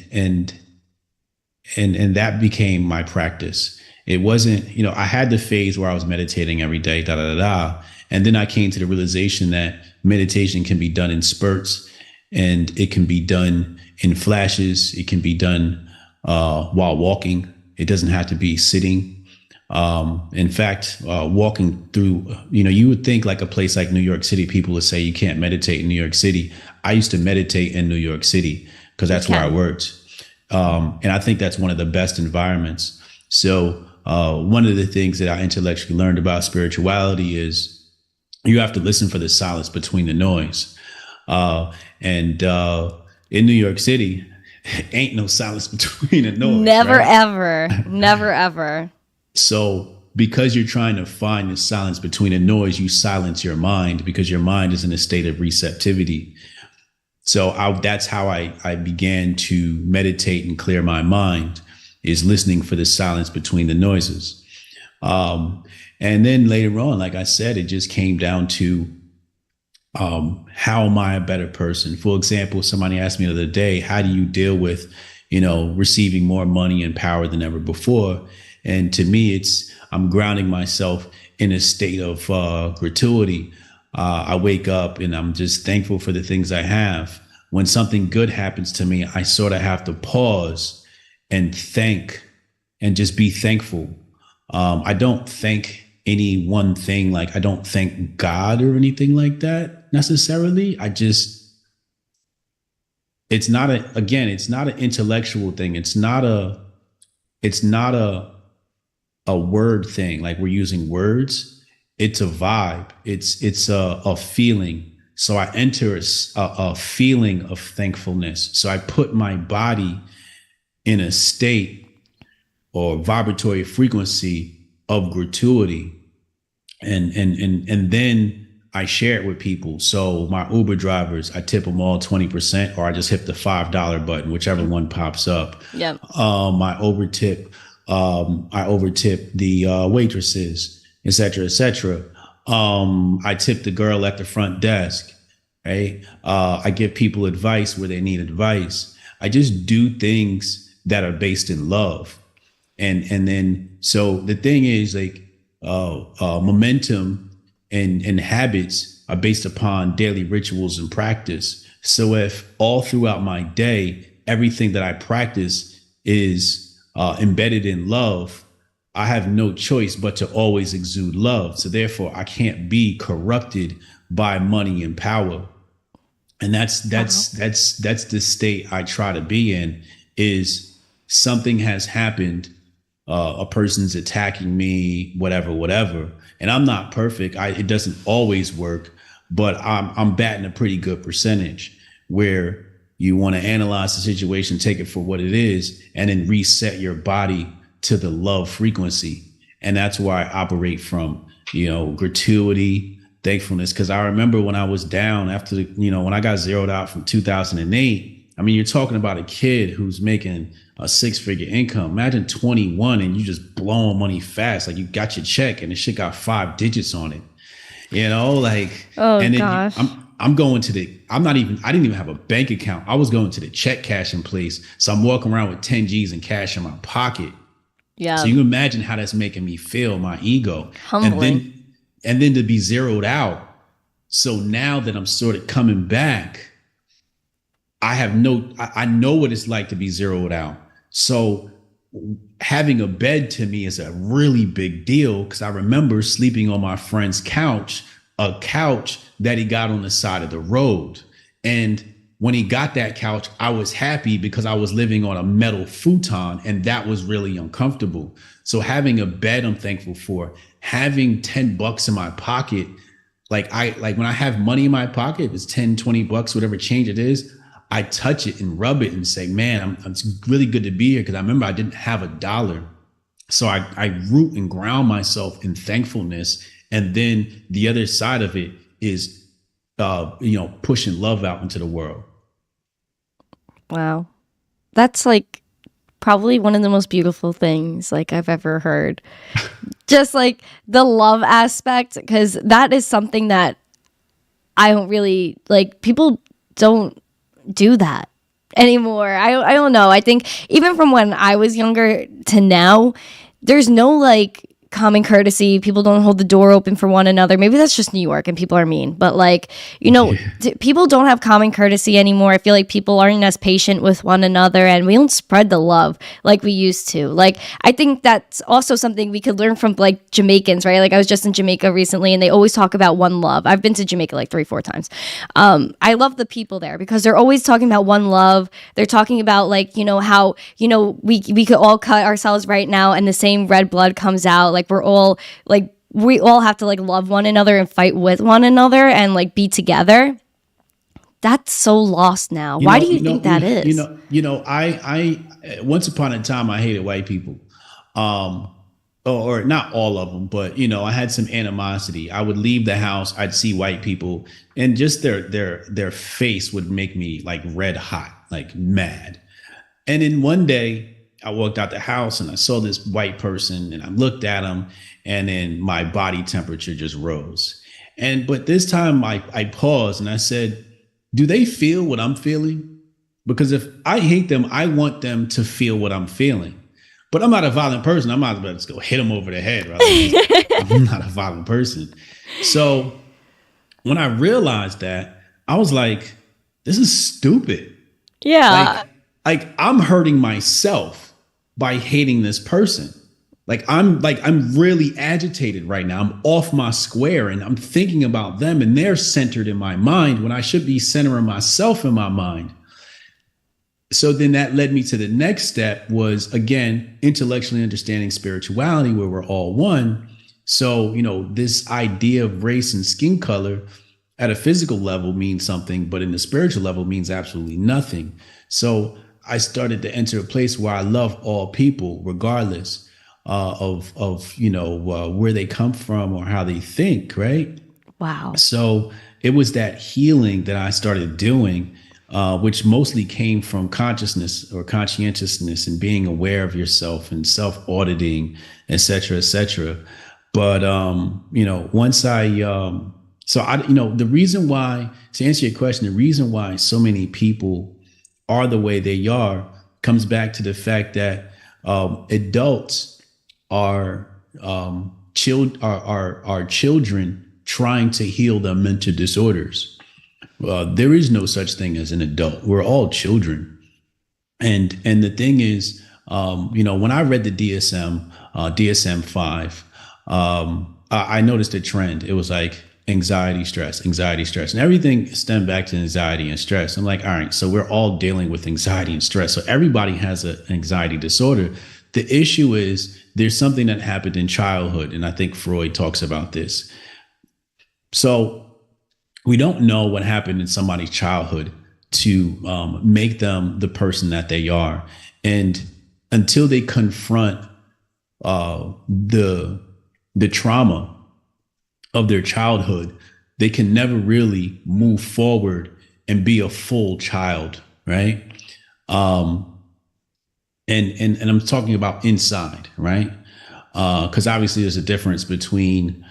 S2: that became my practice. It wasn't, you know, I had the phase where I was meditating every day, and then I came to the realization that meditation can be done in spurts, and it can be done in flashes. It can be done while walking. It doesn't have to be sitting. In fact, walking through, you know, you would think like a place like New York City, people would say you can't meditate in New York City. I used to meditate in New York City because that's where I worked. And I think that's one of the best environments. So one of the things that I intellectually learned about spirituality is you have to listen for the silence between the noise. And in New York City, ain't no silence between the noise.
S1: Never,
S2: right?
S1: ever. Never, ever.
S2: So because you're trying to find the silence between the noise, you silence your mind, because your mind is in a state of receptivity. So that's how I began to meditate and clear my mind, is listening for the silence between the noises. And then later on, like I said, it just came down to how am I a better person? For example, somebody asked me the other day, how do you deal with, you know, receiving more money and power than ever before? And to me, I'm grounding myself in a state of gratuity. I wake up and I'm just thankful for the things I have. When something good happens to me, I sort of have to pause and thank and just be thankful. I don't thank any one thing. Like I don't thank God or anything like that necessarily. It's not it's not an intellectual thing. It's not a word thing. Like we're using words. It's a vibe. It's a feeling. So I enter a feeling of thankfulness. So I put my body in a state or vibratory frequency of gratuity, and then I share it with people. So my Uber drivers, I tip them all 20%, or I just hit the $5 button, whichever one pops up.
S1: Yeah.
S2: I overtip the waitresses, et cetera, et cetera. I tip the girl at the front desk, right? I give people advice where they need advice. I just do things that are based in love. And then, so the thing is like, momentum and habits are based upon daily rituals and practice. So if all throughout my day, everything that I practice is embedded in love, I have no choice but to always exude love. So therefore, I can't be corrupted by money and power. And that's the state I try to be in. Is something has happened, a person's attacking me, whatever. And I'm not perfect. It doesn't always work, but I'm batting a pretty good percentage where you want to analyze the situation, take it for what it is, and then reset your body to the love frequency. And that's where I operate from, gratuity, thankfulness. Because I remember when I was down after when I got zeroed out from 2008. I mean, you're talking about a kid who's making a 6-figure income. Imagine 21 and you just blowing money fast. Like you got your check and the shit got 5 digits on it.
S1: Oh,
S2: and then
S1: gosh.
S2: I'm going to I didn't even have a bank account. I was going to the check cashing place. So I'm walking around with 10 G's in cash in my pocket.
S1: Yeah.
S2: So you can imagine how that's making me feel, my ego.
S1: Humbling.
S2: And then to be zeroed out. So now that I'm sort of coming back, I know what it's like to be zeroed out. So having a bed to me is a really big deal, because I remember sleeping on my friend's couch, a couch that he got on the side of the road. And when he got that couch, I was happy because I was living on a metal futon, and that was really uncomfortable. So having a bed, I'm thankful for. Having $10 in my pocket, like when I have money in my pocket, it's 10, $20, whatever change it is, I touch it and rub it and say, man, it's really good to be here. Because I remember I didn't have $1. So I root and ground myself in thankfulness. And then the other side of it is, pushing love out into the world.
S1: Wow. That's like probably one of the most beautiful things like I've ever heard. Just like the love aspect, because that is something that I don't really like. People don't do that anymore. I don't know. I think even from when I was younger to now, there's no like common courtesy. People don't hold the door open for one another. Maybe that's just New York and people are mean, but like, people don't have common courtesy anymore. I feel like people aren't as patient with one another, and we don't spread the love like we used to. Like, I think that's also something we could learn from like Jamaicans, right? Like I was just in Jamaica recently and they always talk about one love. I've been to Jamaica like 3-4 times. I love the people there because they're always talking about one love. They're talking about like, how, we could all cut ourselves right now and the same red blood comes out. Like we're all like, we all have to like love one another and fight with one another and like be together. That's so lost now. Why do you think that is?
S2: I once upon a time I hated white people, or not all of them, but I had some animosity. I would leave the house, I'd see white people, and just their face would make me like red hot, like mad. And then one day I walked out the house and I saw this white person and I looked at him, and then my body temperature just rose. But this time I paused and I said, do they feel what I'm feeling? Because if I hate them, I want them to feel what I'm feeling. But I'm not a violent person. I'm not about to just go hit them over the head. Right? I'm not a violent person. So When I realized that, I was like, this is stupid.
S1: Yeah.
S2: Like, I'm hurting myself by hating this person. I'm really agitated right now. I'm off my square and I'm thinking about them and they're centered in my mind when I should be centering myself in my mind. So then that led me to the next step was, again, intellectually understanding spirituality where we're all one. So, this idea of race and skin color at a physical level means something, but in the spiritual level means absolutely nothing. So I started to enter a place where I love all people, regardless of where they come from or how they think, right?
S1: Wow.
S2: So it was that healing that I started doing, which mostly came from consciousness or conscientiousness and being aware of yourself and self-auditing, et cetera, et cetera. But once the reason why, to answer your question, the reason why so many people are the way they are comes back to the fact that adults are children trying to heal their mental disorders. There is no such thing as an adult. We're all children. And the thing is, when I read the DSM-5, I noticed a trend. It was like anxiety, stress, and everything stemmed back to anxiety and stress. I'm like, all right, so we're all dealing with anxiety and stress. So everybody has an anxiety disorder. The issue is there's something that happened in childhood. And I think Freud talks about this. So we don't know what happened in somebody's childhood to make them the person that they are. And until they confront the trauma of their childhood, they can never really move forward and be a full child, right? And I'm talking about inside, right? Because obviously there's a difference between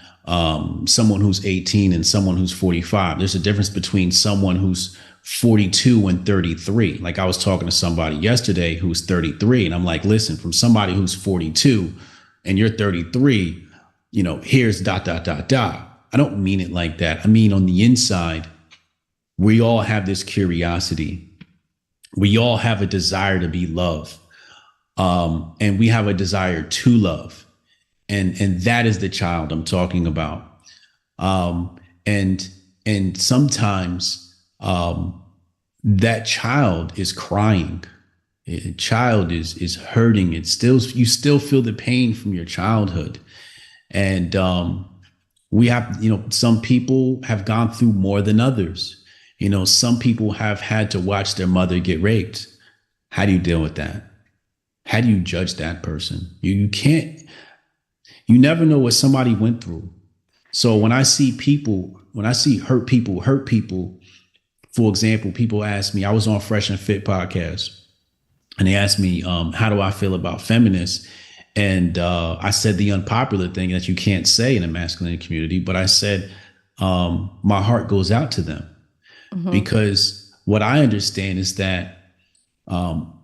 S2: someone who's 18 and someone who's 45. There's a difference between someone who's 42 and 33. Like I was talking to somebody yesterday who's 33, and I'm like, listen, from somebody who's 42 and you're 33, here's ... I don't mean it like that. I mean, on the inside, we all have this curiosity. We all have a desire to be loved. And we have a desire to love. And that is the child I'm talking about. And sometimes that child is crying. A child is hurting. You still feel the pain from your childhood. And we have, some people have gone through more than others. Some people have had to watch their mother get raped. How do you deal with that? How do you judge that person? You can't. You never know what somebody went through. So when I see hurt people, for example, people ask me, I was on Fresh and Fit podcast, and they asked me, how do I feel about feminists? And I said the unpopular thing that you can't say in a masculine community, but I said, my heart goes out to them. Mm-hmm. Because what I understand is that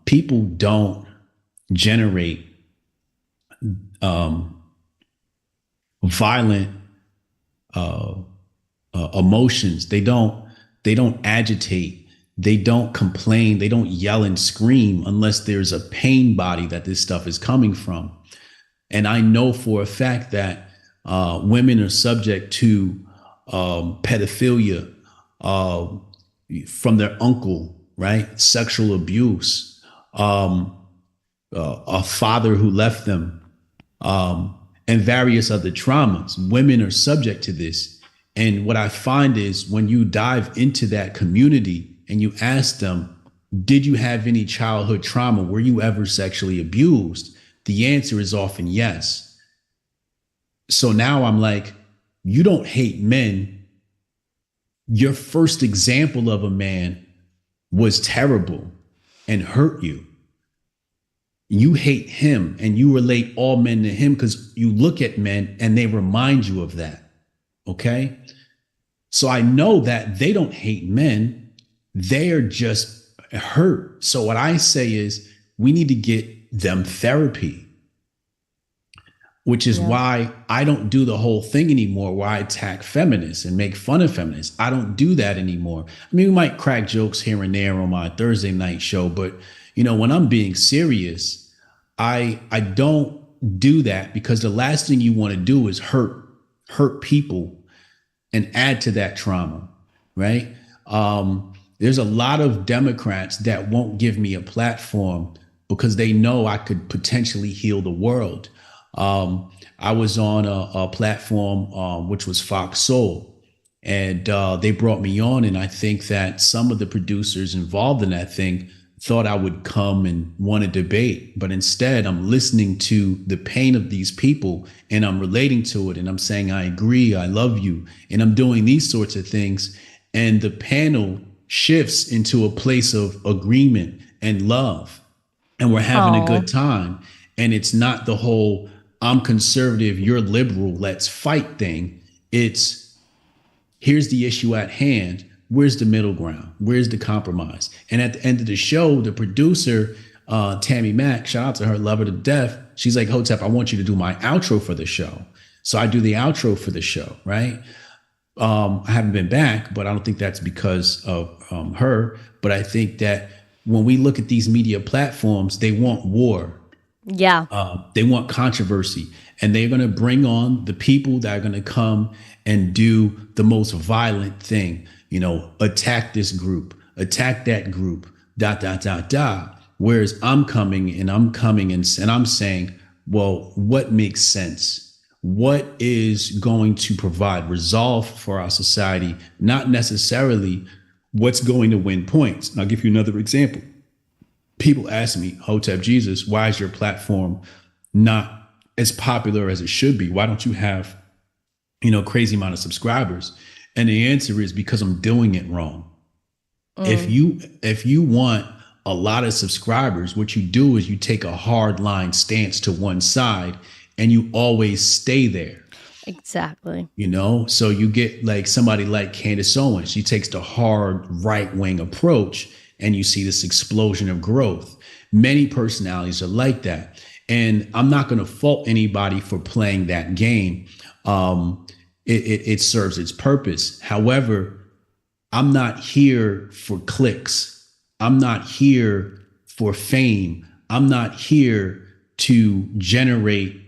S2: people don't generate violent emotions. They don't agitate. They don't complain. They don't yell and scream unless there's a pain body that this stuff is coming from. And I know for a fact that women are subject to pedophilia from their uncle, right? Sexual abuse, a father who left them, and various other traumas. Women are subject to this. And what I find is when you dive into that community and you ask them, did you have any childhood trauma? Were you ever sexually abused? The answer is often yes. So now I'm like, you don't hate men. Your first example of a man was terrible and hurt you. You hate him and you relate all men to him because you look at men and they remind you of that. Okay. So I know that they don't hate men. They are just hurt. So what I say is we need to get them therapy. which is
S1: Yeah.
S2: why I don't do the whole thing anymore where I attack feminists and make fun of feminists. I don't do that anymore. I mean, we might crack jokes here and there on my Thursday night show, but when I'm being serious, I don't do that, because the last thing you want to do is hurt people and add to that trauma, right? There's a lot of Democrats that won't give me a platform because they know I could potentially heal the world. I was on a platform which was Fox Soul, and they brought me on, and I think that some of the producers involved in that thing thought I would come and want to debate, but instead I'm listening to the pain of these people and I'm relating to it, and I'm saying, I agree, I love you, and I'm doing these sorts of things. And the panel shifts into a place of agreement and love, and we're having a good time. And it's not the whole I'm conservative, you're liberal, let's fight thing. It's here's the issue at hand. Where's the middle ground? Where's the compromise? And at the end of the show, the producer, Tammy Mack, shout out to her, love her to death. She's like, Hotep, I want you to do my outro for the show. So I do the outro for the show, right? I haven't been back, but I don't think that's because of her. But I think that when we look at these media platforms, they want war.
S1: Yeah.
S2: They want controversy, and they're going to bring on the people that are going to come and do the most violent thing, attack this group, attack that group, ... Whereas I'm coming and I'm saying, well, what makes sense? What is going to provide resolve for our society? Not necessarily what's going to win points. And I'll give you another example. People ask me, Hotep Jesus, why is your platform not as popular as it should be? Why don't you have, crazy amount of subscribers? And the answer is because I'm doing it wrong. If you want a lot of subscribers, what you do is you take a hard line stance to one side and you always stay there.
S1: Exactly.
S2: So you get like somebody like Candace Owens. She takes the hard right-wing approach, and you see this explosion of growth. Many personalities are like that. And I'm not going to fault anybody for playing that game. It serves its purpose. However, I'm not here for clicks. I'm not here for fame. I'm not here to generate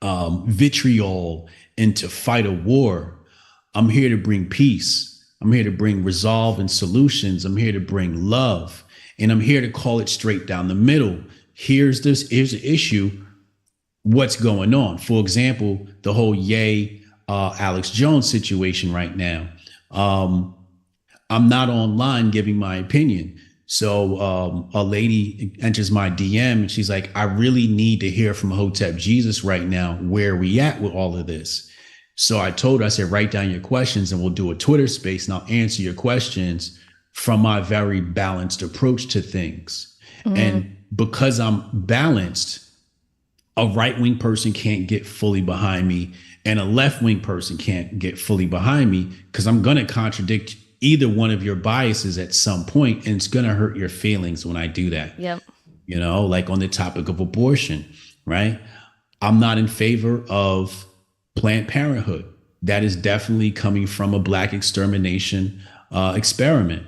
S2: vitriol and to fight a war. I'm here to bring peace. I'm here to bring resolve and solutions. I'm here to bring love, and I'm here to call it straight down the middle. Here's the issue. What's going on? For example, the whole Alex Jones situation right now. I'm not online giving my opinion. So a lady enters my DM and she's like, I really need to hear from Hotep Jesus right now. Where are we at with all of this? So I told her, I said, write down your questions and we'll do a Twitter space and I'll answer your questions from my very balanced approach to things. And because I'm balanced, a right-wing person can't get fully behind me and a left-wing person can't get fully behind me, because I'm going to contradict either one of your biases at some point, and it's going to hurt your feelings when I do that.
S1: Yep.
S2: Like on the topic of abortion, right? I'm not in favor of Planned Parenthood. That is definitely coming from a Black extermination experiment.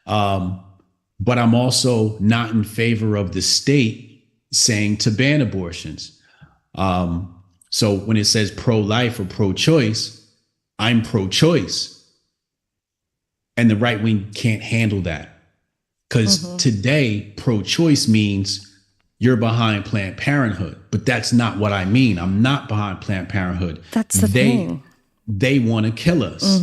S2: But I'm also not in favor of the state saying to ban abortions. So when it says pro-life or pro-choice, I'm pro-choice. And the right wing can't handle that. Because today, pro-choice means you're behind Planned Parenthood. But that's not what I mean. I'm not behind Planned Parenthood.
S1: That's the thing.
S2: They want to kill us.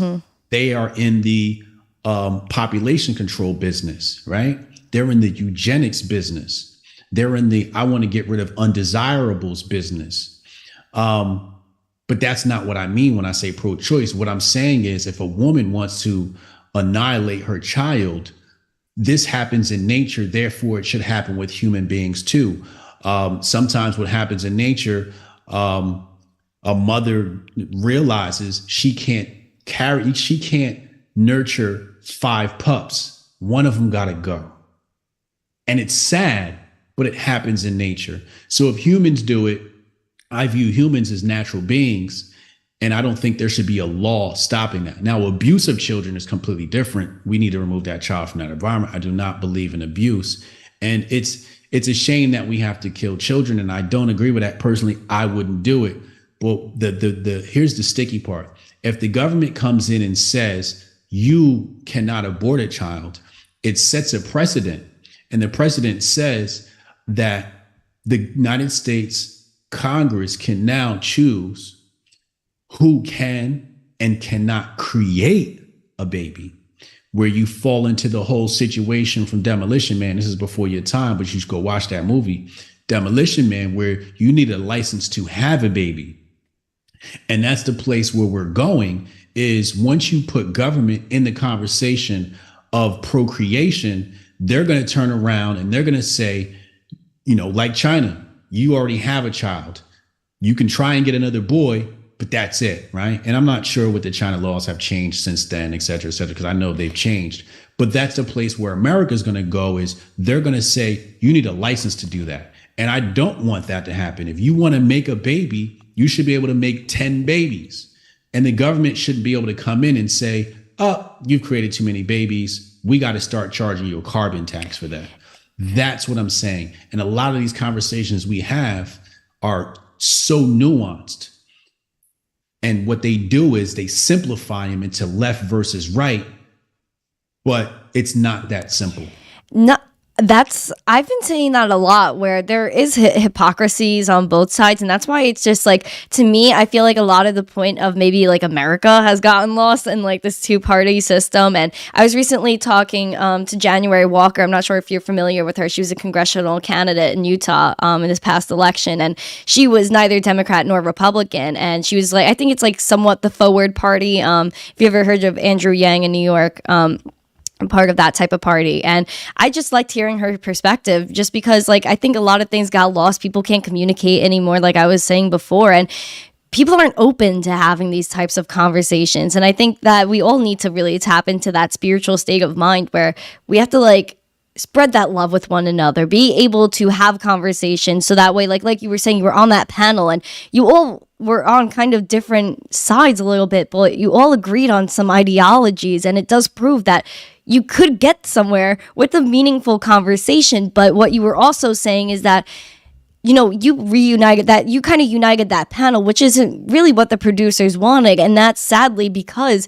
S2: They are in the population control business, right? They're in the eugenics business. They're in the I want to get rid of undesirables business. But that's not what I mean when I say pro-choice. What I'm saying is if a woman wants to annihilate her child, this happens in nature. Therefore, it should happen with human beings too. Sometimes what happens in nature, a mother realizes she can't nurture 5 pups. One of them got to go. And it's sad, but it happens in nature. So if humans do it, I view humans as natural beings, and I don't think there should be a law stopping that. Now, abuse of children is completely different. We need to remove that child from that environment. I do not believe in abuse, and it's a shame that we have to kill children, and I don't agree with that personally. I wouldn't do it. But the here's the sticky part. If the government comes in and says you cannot abort a child, it sets a precedent, and the precedent says that the United States Congress can now choose who can and cannot create a baby, where you fall into the whole situation from Demolition Man. This is before your time, but you should go watch that movie, Demolition Man, where you need a license to have a baby. And that's the place where we're going, is once you put government in the conversation of procreation, they're going to turn around and they're going to say, like China, you already have a child. You can try and get another boy, but that's it, right? And I'm not sure what the China laws have changed since then, et cetera, because I know they've changed. But that's the place where America's going to go, is they're going to say, you need a license to do that. And I don't want that to happen. If you want to make a baby, you should be able to make 10 babies. And the government shouldn't be able to come in and say, oh, you've created too many babies. We got to start charging you a carbon tax for that. That's what I'm saying. And a lot of these conversations we have are so nuanced. And what they do is they simplify them into left versus right, but it's not that simple.
S1: No, I've been saying that a lot, where there is hypocrisies on both sides. And that's why it's just like, to me, I feel like a lot of the point of maybe like America has gotten lost in like this two-party system. And I was recently talking to January Walker. I'm not sure if you're familiar with her. She was a congressional candidate in Utah in this past election. And she was neither Democrat nor Republican. And she was like, I think it's like somewhat the forward party. If you ever heard of Andrew Yang in New York, part of that type of party. And I just liked hearing her perspective, just because like I think a lot of things got lost. People can't communicate anymore, like I was saying before, and people aren't open to having these types of conversations. And I think that we all need to really tap into that spiritual state of mind where we have to like spread that love with one another, be able to have conversations, so that way, like you were saying, you were on that panel and you all were on kind of different sides a little bit, but you all agreed on some ideologies, and it does prove that you could get somewhere with a meaningful conversation. But what you were also saying is that, you reunited that, you kind of united that panel, which isn't really what the producers wanted. And that's sadly because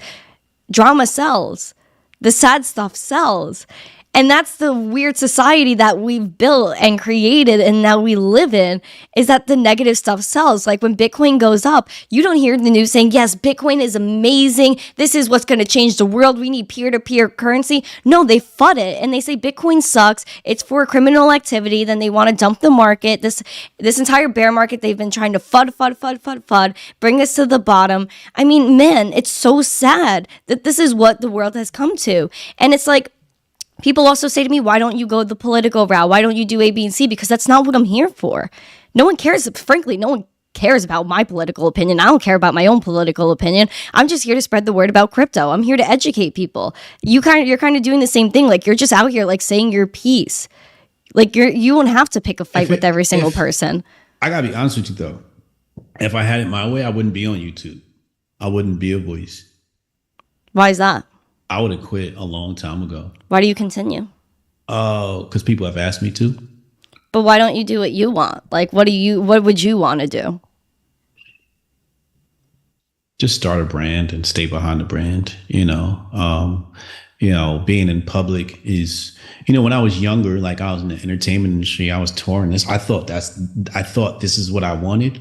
S1: drama sells. The sad stuff sells. And that's the weird society that we've built and created and now we live in, is that the negative stuff sells. Like when Bitcoin goes up, you don't hear the news saying, yes, Bitcoin is amazing. This is what's going to change the world. We need peer-to-peer currency. No, they FUD it and they say Bitcoin sucks. It's for criminal activity. Then they want to dump the market. This entire bear market, they've been trying to FUD, bring us to the bottom. I mean, man, it's so sad that this is what the world has come to. And it's like, people also say to me, why don't you go the political route? Why don't you do A, B, and C? Because that's not what I'm here for. No one cares. Frankly, no one cares about my political opinion. I don't care about my own political opinion. I'm just here to spread the word about crypto. I'm here to educate people. You're kind of doing the same thing. Like, you're just out here like saying your piece. Like, you won't have to pick a fight with every single person.
S2: I gotta be honest with you though. If I had it my way, I wouldn't be on YouTube. I wouldn't be a voice.
S1: Why is that?
S2: I would have quit a long time ago.
S1: Why do you continue?
S2: Because people have asked me to.
S1: But why don't you do what you want? Like, what would you want to do?
S2: Just start a brand and stay behind the brand. Being in public is, when I was younger, like I was in the entertainment industry, I was touring this. I thought this is what I wanted,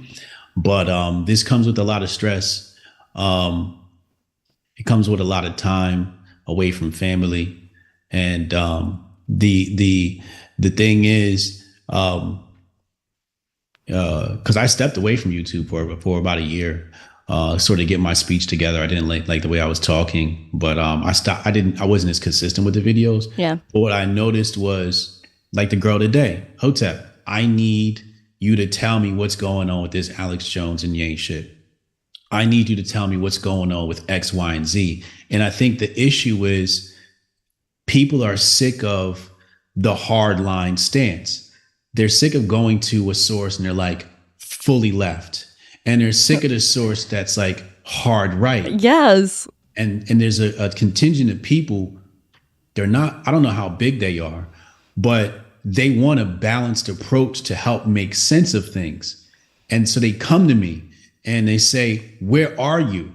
S2: but this comes with a lot of stress. It comes with a lot of time away from family, and the thing is, because I stepped away from YouTube for about a year, sort of get my speech together. I didn't like the way I was talking, but I stopped. I wasn't as consistent with the videos.
S1: Yeah.
S2: But what I noticed was, like the girl today, Hotep, I need you to tell me what's going on with this Alex Jones and Ye shit. I need you to tell me what's going on with X, Y, and Z. And I think the issue is people are sick of the hard line stance. They're sick of going to a source and they're like, fully left, and they're sick of the source that's like hard right.
S1: Yes.
S2: And there's a contingent of people. They're not, I don't know how big they are, but they want a balanced approach to help make sense of things. And so they come to me and they say, where are you?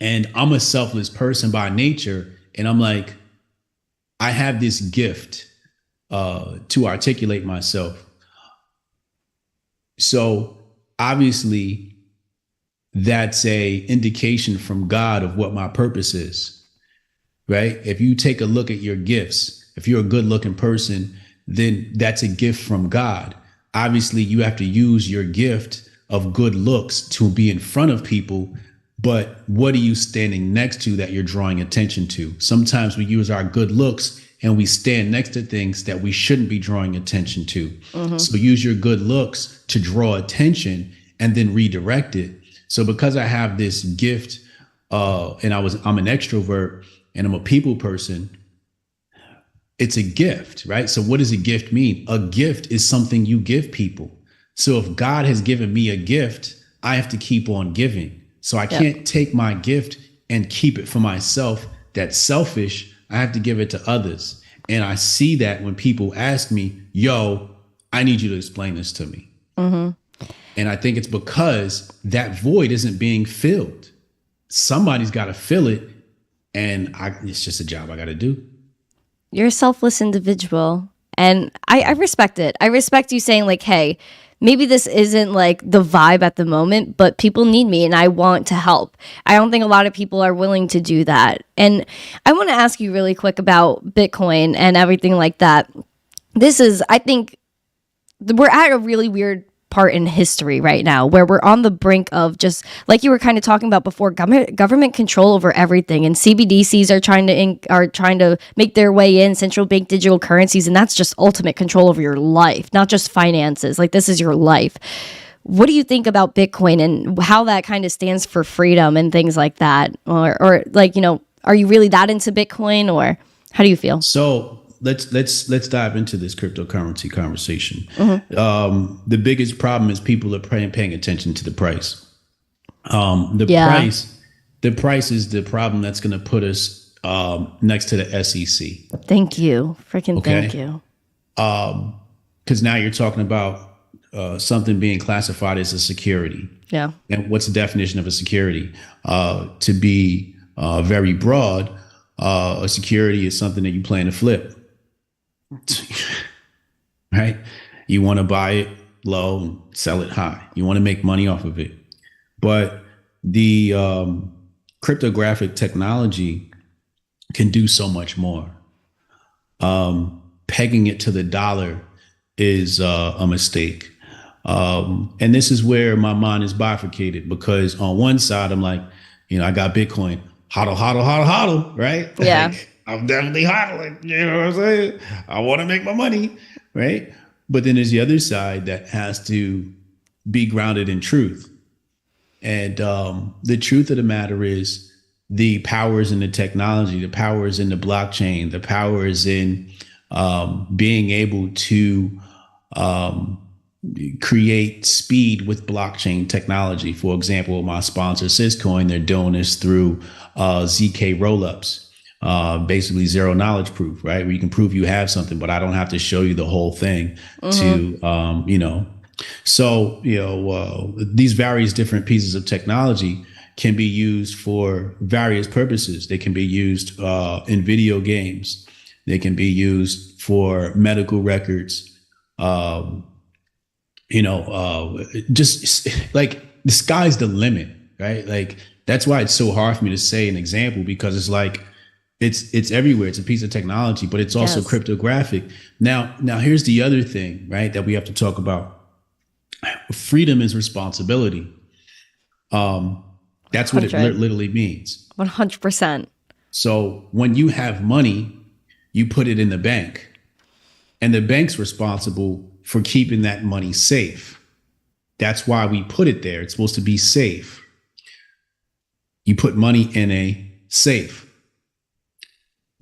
S2: And I'm a selfless person by nature. And I'm like, I have this gift to articulate myself. So obviously that's a indication from God of what my purpose is. Right? If you take a look at your gifts, if you're a good looking person, then that's a gift from God. Obviously, you have to use your gift of good looks to be in front of people. But what are you standing next to that you're drawing attention to? Sometimes we use our good looks and we stand next to things that we shouldn't be drawing attention to. Mm-hmm. So use your good looks to draw attention and then redirect it. So because I have this gift and I'm an extrovert, and I'm a people person, it's a gift, right? So what does a gift mean? A gift is something you give people. So if God has given me a gift, I have to keep on giving. So I can't take my gift and keep it for myself. That's selfish. I have to give it to others. And I see that when people ask me, yo, I need you to explain this to me. Mm-hmm. And I think it's because that void isn't being filled. Somebody's got to fill it. And it's just a job I got to do.
S1: You're a selfless individual. And I respect it. I respect you saying like, hey, maybe this isn't like the vibe at the moment, but people need me and I want to help. I don't think a lot of people are willing to do that. And I want to ask you really quick about Bitcoin and everything like that. I think we're at a really weird part in history right now where we're on the brink of, just like you were kind of talking about before, government control over everything, and CBDCs are trying to make their way in, central bank digital currencies, and that's just ultimate control over your life, not just finances. Like, this is your life. What do you think about Bitcoin and how that kind of stands for freedom and things like that? Or like, are you really that into Bitcoin, or how do you feel?
S2: So let's dive into this cryptocurrency conversation. Mm-hmm. The biggest problem is people are paying attention to the price. The price is the problem that's going to put us next to the SEC.
S1: Thank you. Thank you.
S2: Because now you're talking about something being classified as a security.
S1: Yeah.
S2: And what's the definition of a security? To be very broad, a security is something that you plan to flip. Right? You want to buy it low and sell it high. You want to make money off of it. But the cryptographic technology can do so much more. Pegging it to the dollar is a mistake. And this is where my mind is bifurcated, because on one side, I'm like, I got Bitcoin, hodl, right?
S1: Yeah.
S2: Like, I'm definitely hodling, you know what I'm saying? I want to make my money, right? But then there's the other side that has to be grounded in truth. And the truth of the matter is the power is in the technology, the power is in the blockchain, the power is in being able to create speed with blockchain technology. For example, my sponsor, Syscoin, they're doing this through ZK rollups. Basically zero knowledge proof, right? Where you can prove you have something, but I don't have to show you the whole thing to, So, these various different pieces of technology can be used for various purposes. They can be used in video games. They can be used for medical records. Just like the sky's the limit, right? Like, that's why it's so hard for me to say an example, because it's like, it's everywhere. It's a piece of technology, but it's also cryptographic. Now here's the other thing, right, that we have to talk about. Freedom is responsibility. That's what it literally means.
S1: 100%.
S2: So when you have money, you put it in the bank, and the bank's responsible for keeping that money safe. That's why we put it there. It's supposed to be safe. You put money in a safe.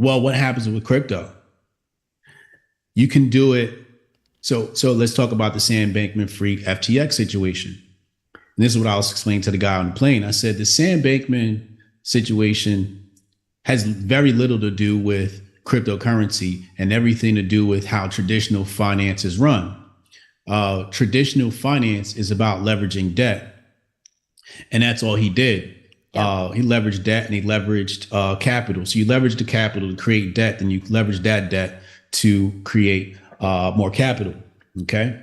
S2: Well, what happens with crypto? You can do it So let's talk about the Sam Bankman-Fried FTX situation. And this is what I was explaining to the guy on the plane. I said the Sam Bankman situation has very little to do with cryptocurrency and everything to do with how traditional finance is run. Traditional finance is about leveraging debt. And that's all he did. Yep. He leveraged debt and he leveraged capital. So you leverage the capital to create debt, then you leverage that debt to create more capital. Okay.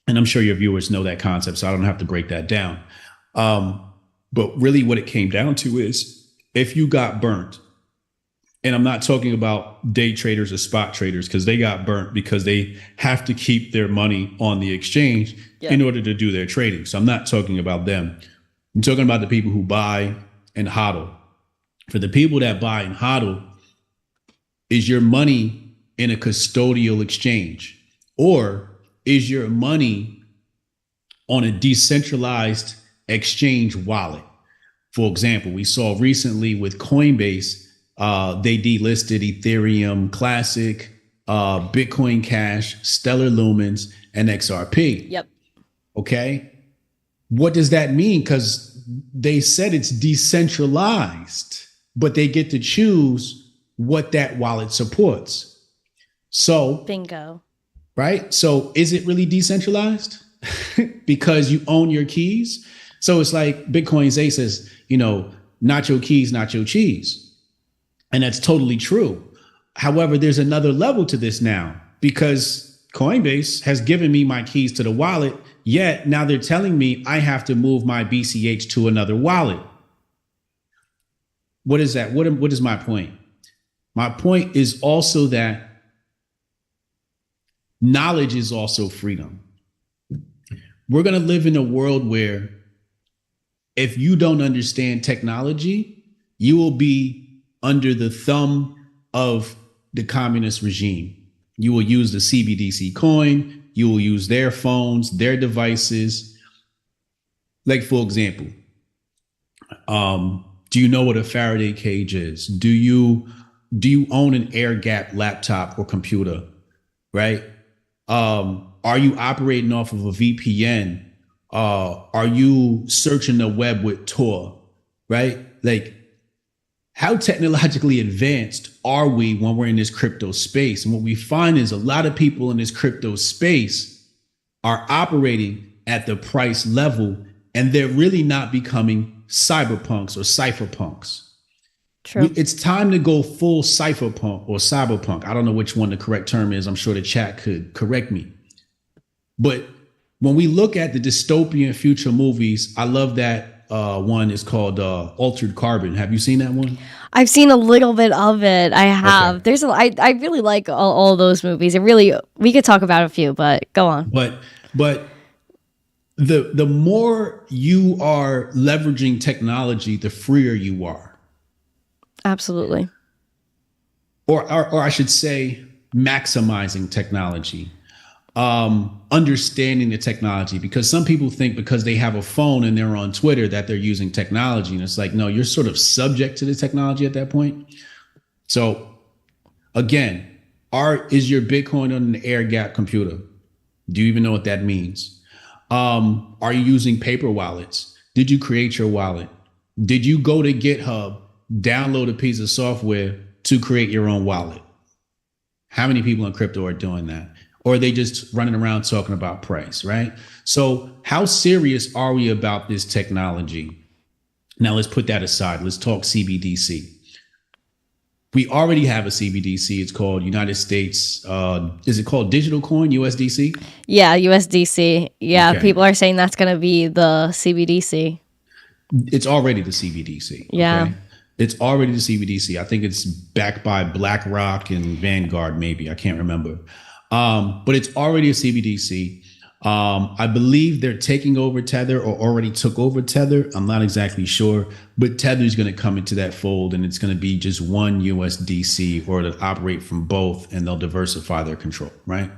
S2: And I'm sure your viewers know that concept, so I don't have to break that down. But really what it came down to is if you got burnt, and I'm not talking about day traders or spot traders because they got burnt because they have to keep their money on the exchange in order to do their trading. So I'm not talking about them. I'm talking about the people who buy and hodl. For the people that buy and hodl, is your money in a custodial exchange, or is your money on a decentralized exchange wallet? For example, we saw recently with Coinbase, they delisted Ethereum Classic, Bitcoin Cash, Stellar Lumens, and XRP.
S1: Yep.
S2: Okay. What does that mean? Because they said it's decentralized, but they get to choose what that wallet supports. So,
S1: bingo.
S2: Right? So is it really decentralized? Because you own your keys? So it's like Bitcoin Zay says, not your keys, not your cheese. And that's totally true. However, there's another level to this now because Coinbase has given me my keys to the wallet, yet now they're telling me I have to move my BCH to another wallet. What is that? What is my point? My point is also that knowledge is also freedom. We're going to live in a world where if you don't understand technology, you will be under the thumb of the communist regime. You will use the CBDC coin. You will use their phones, their devices. Like, for example, do you know what a Faraday cage is? Do you own an air gap laptop or computer? Right? Are you operating off of a VPN? Are you searching the web with Tor? Right? Like, how technologically advanced are we when we're in this crypto space? And what we find is a lot of people in this crypto space are operating at the price level, and they're really not becoming cyberpunks or cypherpunks.
S1: True.
S2: It's time to go full cypherpunk or cyberpunk. I don't know which one the correct term is. I'm sure the chat could correct me. But when we look at the dystopian future movies, I love that one is called Altered Carbon. Have you seen that one?
S1: I've seen a little bit of it. I have.
S2: Okay.
S1: I really like all those movies. We could talk about a few, but go on.
S2: But the more you are leveraging technology, the freer you are.
S1: Absolutely.
S2: Or I should say maximizing technology. Understanding the technology, because some people think because they have a phone and they're on Twitter that they're using technology. And it's like, no, you're sort of subject to the technology at that point. So again, is your Bitcoin on an air gap computer? Do you even know what that means? Are you using paper wallets? Did you create your wallet? Did you go to GitHub, download a piece of software to create your own wallet? How many people in crypto are doing that? Or are they just running around talking about price, right? So how serious are we about this technology? Now let's put that aside. Let's talk CBDC. We already have a CBDC. It's called United States. Is it called Digital Coin, USDC?
S1: Yeah, USDC. Yeah, okay. People are saying that's going to be the CBDC.
S2: It's already the CBDC.
S1: Yeah.
S2: Okay? It's already the CBDC. I think it's backed by BlackRock and Vanguard, maybe. I can't remember. But it's already a CBDC. I believe they're taking over Tether or already took over Tether. I'm not exactly sure, but Tether is going to come into that fold, and it's going to be just one USDC, or to operate from both, and they'll diversify their control, right?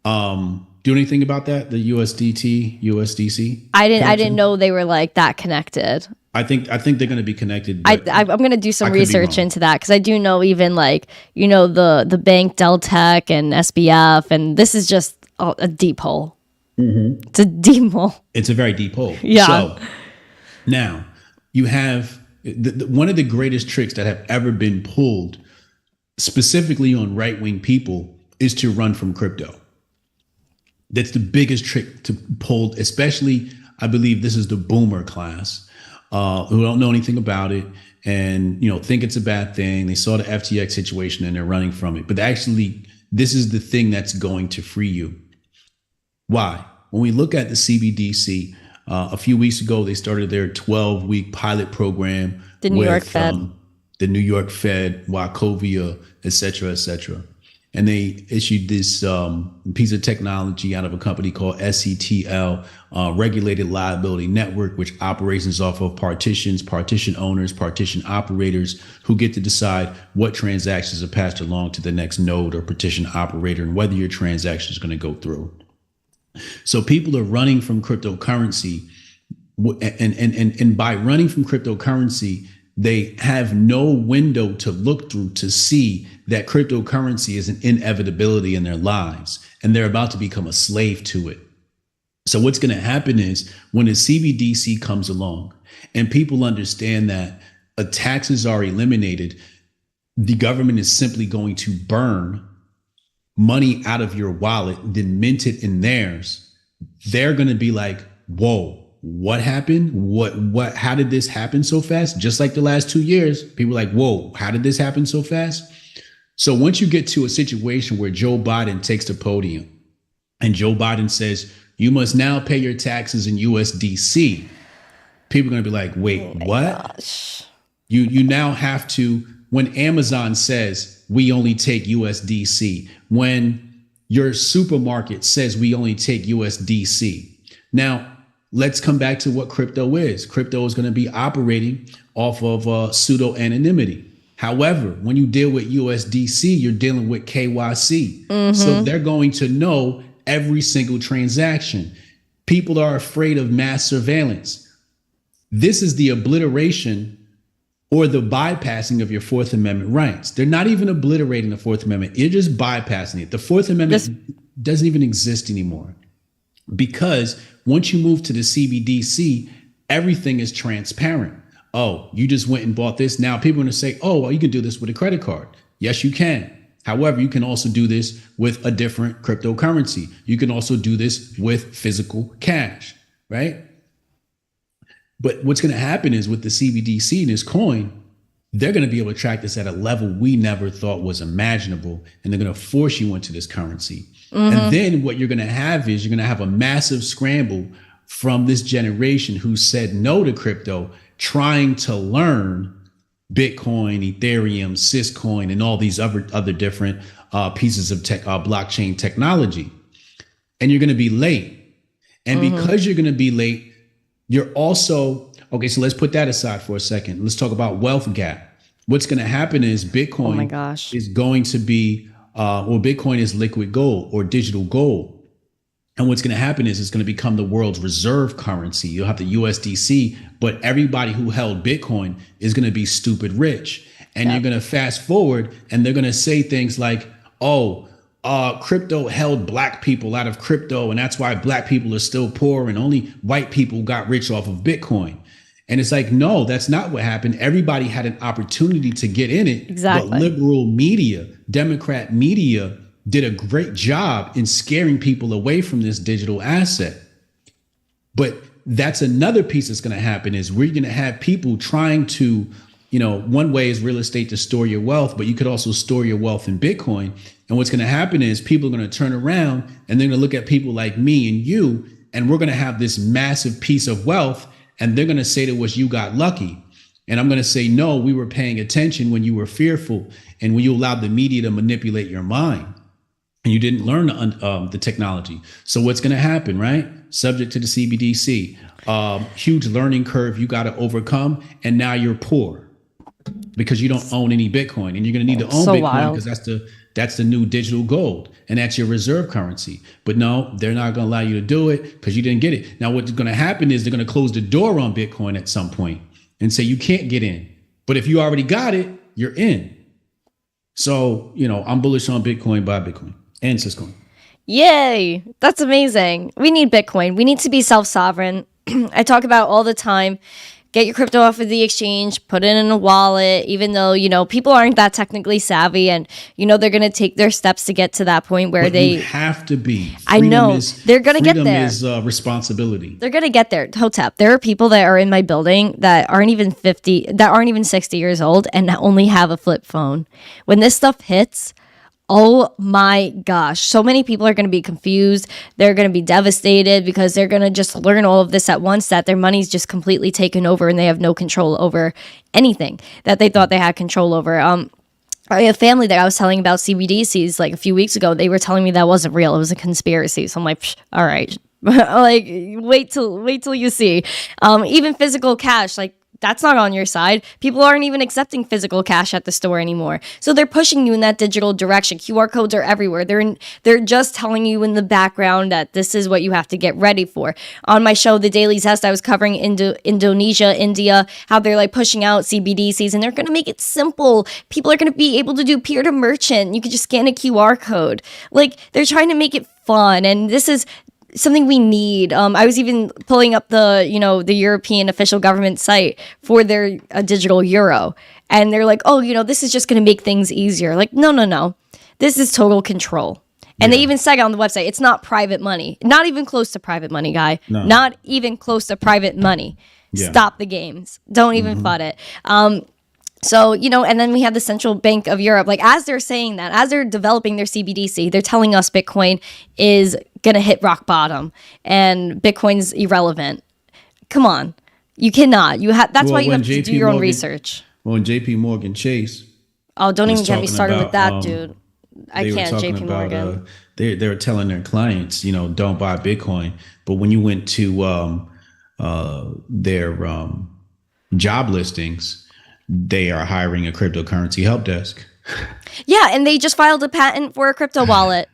S1: Wow.
S2: do anything about that? The USDT, USDC?
S1: I
S2: connection?
S1: didn't know they were like that connected.
S2: I think they're going to be connected.
S1: I'm going to do some
S2: could be
S1: research
S2: wrong.
S1: into that because I do know even like, you know, the bank Deltec and SBF, and this is just a deep hole. It's a deep hole.
S2: It's a very deep hole.
S1: Yeah.
S2: So now you have one of the greatest tricks that have ever been pulled specifically on right-wing people is to run from crypto. That's the biggest trick to pull, especially, I believe this is the boomer class who don't know anything about it and, you know, think it's a bad thing. They saw the FTX situation and they're running from it. But actually, this is the thing that's going to free you. Why? When we look at the CBDC, a few weeks ago, they started their 12-week pilot program.
S1: The New York Fed.
S2: The New York Fed, Wachovia, et cetera, et cetera. And they issued this piece of technology out of a company called SETL, Regulated Liability Network, which operates off of partitions, partition owners, partition operators who get to decide what transactions are passed along to the next node or partition operator and whether your transaction is going to go through. So people are running from cryptocurrency, and by running from cryptocurrency, they have no window to look through to see that cryptocurrency is an inevitability in their lives, and they're about to become a slave to it. So what's going to happen is when the CBDC comes along and people understand that taxes are eliminated, the government is simply going to burn money out of your wallet, then mint it in theirs. They're going to be like, whoa, what happened? How did this happen so fast? Just like the last 2 years, people are like, whoa, how did this happen so fast? So once you get to a situation where Joe Biden takes the podium and Joe Biden says, you must now pay your taxes in USDC, people are going to be like, wait, what?
S1: Gosh.
S2: You now have to, when Amazon says we only take USDC, when your supermarket says we only take USDC. Now, let's come back to what crypto is. Crypto is going to be operating off of pseudo anonymity. However, when you deal with USDC, you're dealing with KYC. So they're going to know every single transaction. People are afraid of mass surveillance. This is the obliteration or the bypassing of your Fourth Amendment rights. They're not even obliterating the Fourth Amendment. You're just bypassing it. The Fourth Amendment doesn't even exist anymore. Because once you move to the CBDC, everything is transparent. Oh, you just went and bought this. Now people are going to say, oh, well, you can do this with a credit card. Yes, you can. However, you can also do this with a different cryptocurrency. You can also do this with physical cash, right? But what's going to happen is with the CBDC, this coin, they're going to be able to track this at a level we never thought was imaginable. And they're going to force you into this currency. And then what you're going to have is you're going to have a massive scramble from this generation who said no to crypto, trying to learn Bitcoin, Ethereum, Syscoin, and all these other different pieces of blockchain technology. And you're going to be late. And because you're going to be late, you're also, okay, so let's put that aside for a second. Let's talk about wealth gap. What's going to happen is Bitcoin is going to be Bitcoin is liquid gold or digital gold. And what's going to happen is it's going to become the world's reserve currency. You'll have the USDC, but everybody who held Bitcoin is going to be stupid rich. And you're going to fast forward and they're going to say things like, oh, crypto held black people out of crypto. And that's why black people are still poor and only white people got rich off of Bitcoin. And it's like, no, that's not what happened. Everybody had an opportunity to get in it.
S1: Exactly.
S2: But liberal media, Democrat media did a great job in scaring people away from this digital asset. But that's another piece that's going to happen is we're going to have people trying to, you know, one way is real estate to store your wealth, but you could also store your wealth in Bitcoin. And what's going to happen is people are going to turn around and they're going to look at people like me and you, and we're going to have this massive piece of wealth. And they're going to say to us, you got lucky. And I'm going to say, no, we were paying attention when you were fearful and when you allowed the media to manipulate your mind and you didn't learn the technology. So what's going to happen, right? Subject to the CBDC, huge learning curve you got to overcome. And now you're poor because you don't own any Bitcoin, and you're going to need to own Bitcoin because that's the new digital gold, and that's your reserve currency. But no, they're not going to allow you to do it because you didn't get it. Now, what's going to happen is they're going to close the door on Bitcoin at some point and say you can't get in. But if you already got it, you're in. So, I'm bullish on Bitcoin, buy Bitcoin and Syscoin.
S1: Yay! That's amazing. We need Bitcoin. We need to be self-sovereign. I talk about all the time. Get your crypto off of the exchange, put it in a wallet, even though, people aren't that technically savvy and, they're going to take their steps to get to that point where
S2: you have to be. Freedom
S1: I know. They're going to get there.
S2: Freedom is responsibility.
S1: They're going to get there. Hotep. There are people that are in my building that aren't even 50, that aren't even 60 years old and only have a flip phone. When this stuff hits, oh my gosh, so many people are going to be confused. They're going to be devastated because they're going to just learn all of this at once, that their money's just completely taken over and they have no control over anything that they thought they had control over. I have family that I was telling about CBDCs like a few weeks ago. They were telling me that wasn't real. It was a conspiracy. So I'm like, all right, like wait till you see. Even physical cash, like, that's not on your side. People aren't even accepting physical cash at the store anymore. So they're pushing you in that digital direction. QR codes are everywhere. They're just telling you in the background that this is what you have to get ready for. On my show, The Daily Test, I was covering Indonesia, India, how they're like pushing out CBDCs and they're going to make it simple. People are going to be able to do peer to merchant. You could just scan a QR code. Like, they're trying to make it fun. And this is something we need. I was even pulling up the European official government site for their digital euro. And they're like, oh, this is just going to make things easier. Like, no. This is total control. And they even said on the website, it's not private money. Not even close to private money, guy. No. Not even close to private money. Yeah. Stop the games. Don't even FUD it. So, and then we have the Central Bank of Europe. Like, as they're saying that, as they're developing their CBDC, they're telling us Bitcoin is going to hit rock bottom and Bitcoin's irrelevant. Come on. You cannot. That's why you have to do your own research.
S2: Well, in JP Morgan Chase.
S1: Oh, don't even get me started with that, dude. I can't, JP Morgan.
S2: They were telling their clients, don't buy Bitcoin. But when you went to their job listings, they are hiring a cryptocurrency help desk.
S1: Yeah, and they just filed a patent for a crypto wallet.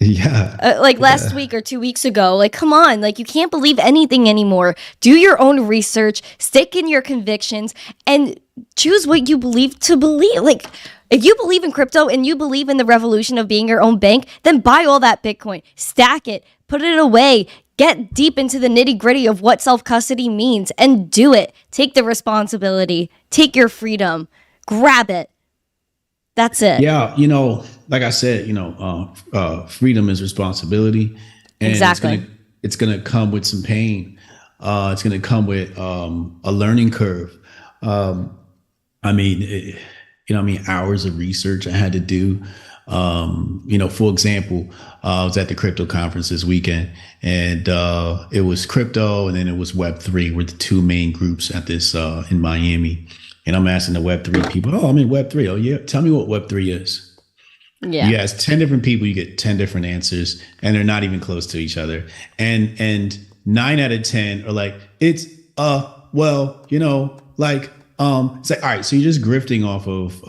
S2: Yeah.
S1: Last week or 2 weeks ago. Like, come on. Like, you can't believe anything anymore. Do your own research, stick in your convictions, and choose what you believe to believe. Like, if you believe in crypto and you believe in the revolution of being your own bank, then buy all that Bitcoin, stack it, put it away, get deep into the nitty gritty of what self-custody means and do it. Take the responsibility, take your freedom, grab it. That's it.
S2: Yeah. Like I said, freedom is responsibility. And
S1: exactly.
S2: It's going to come with some pain. It's going to come with a learning curve. Hours of research I had to do. For example, I was at the crypto conference this weekend and it was crypto and then it was Web3 were the two main groups at this in Miami. And I'm asking the Web3 people, oh, I'm in Web3. Oh, yeah. Tell me what Web3 is. Yeah. You ask 10 different people, you get 10 different answers and they're not even close to each other. And 9 out of 10 are like, it's, it's like, all right, so you're just grifting off of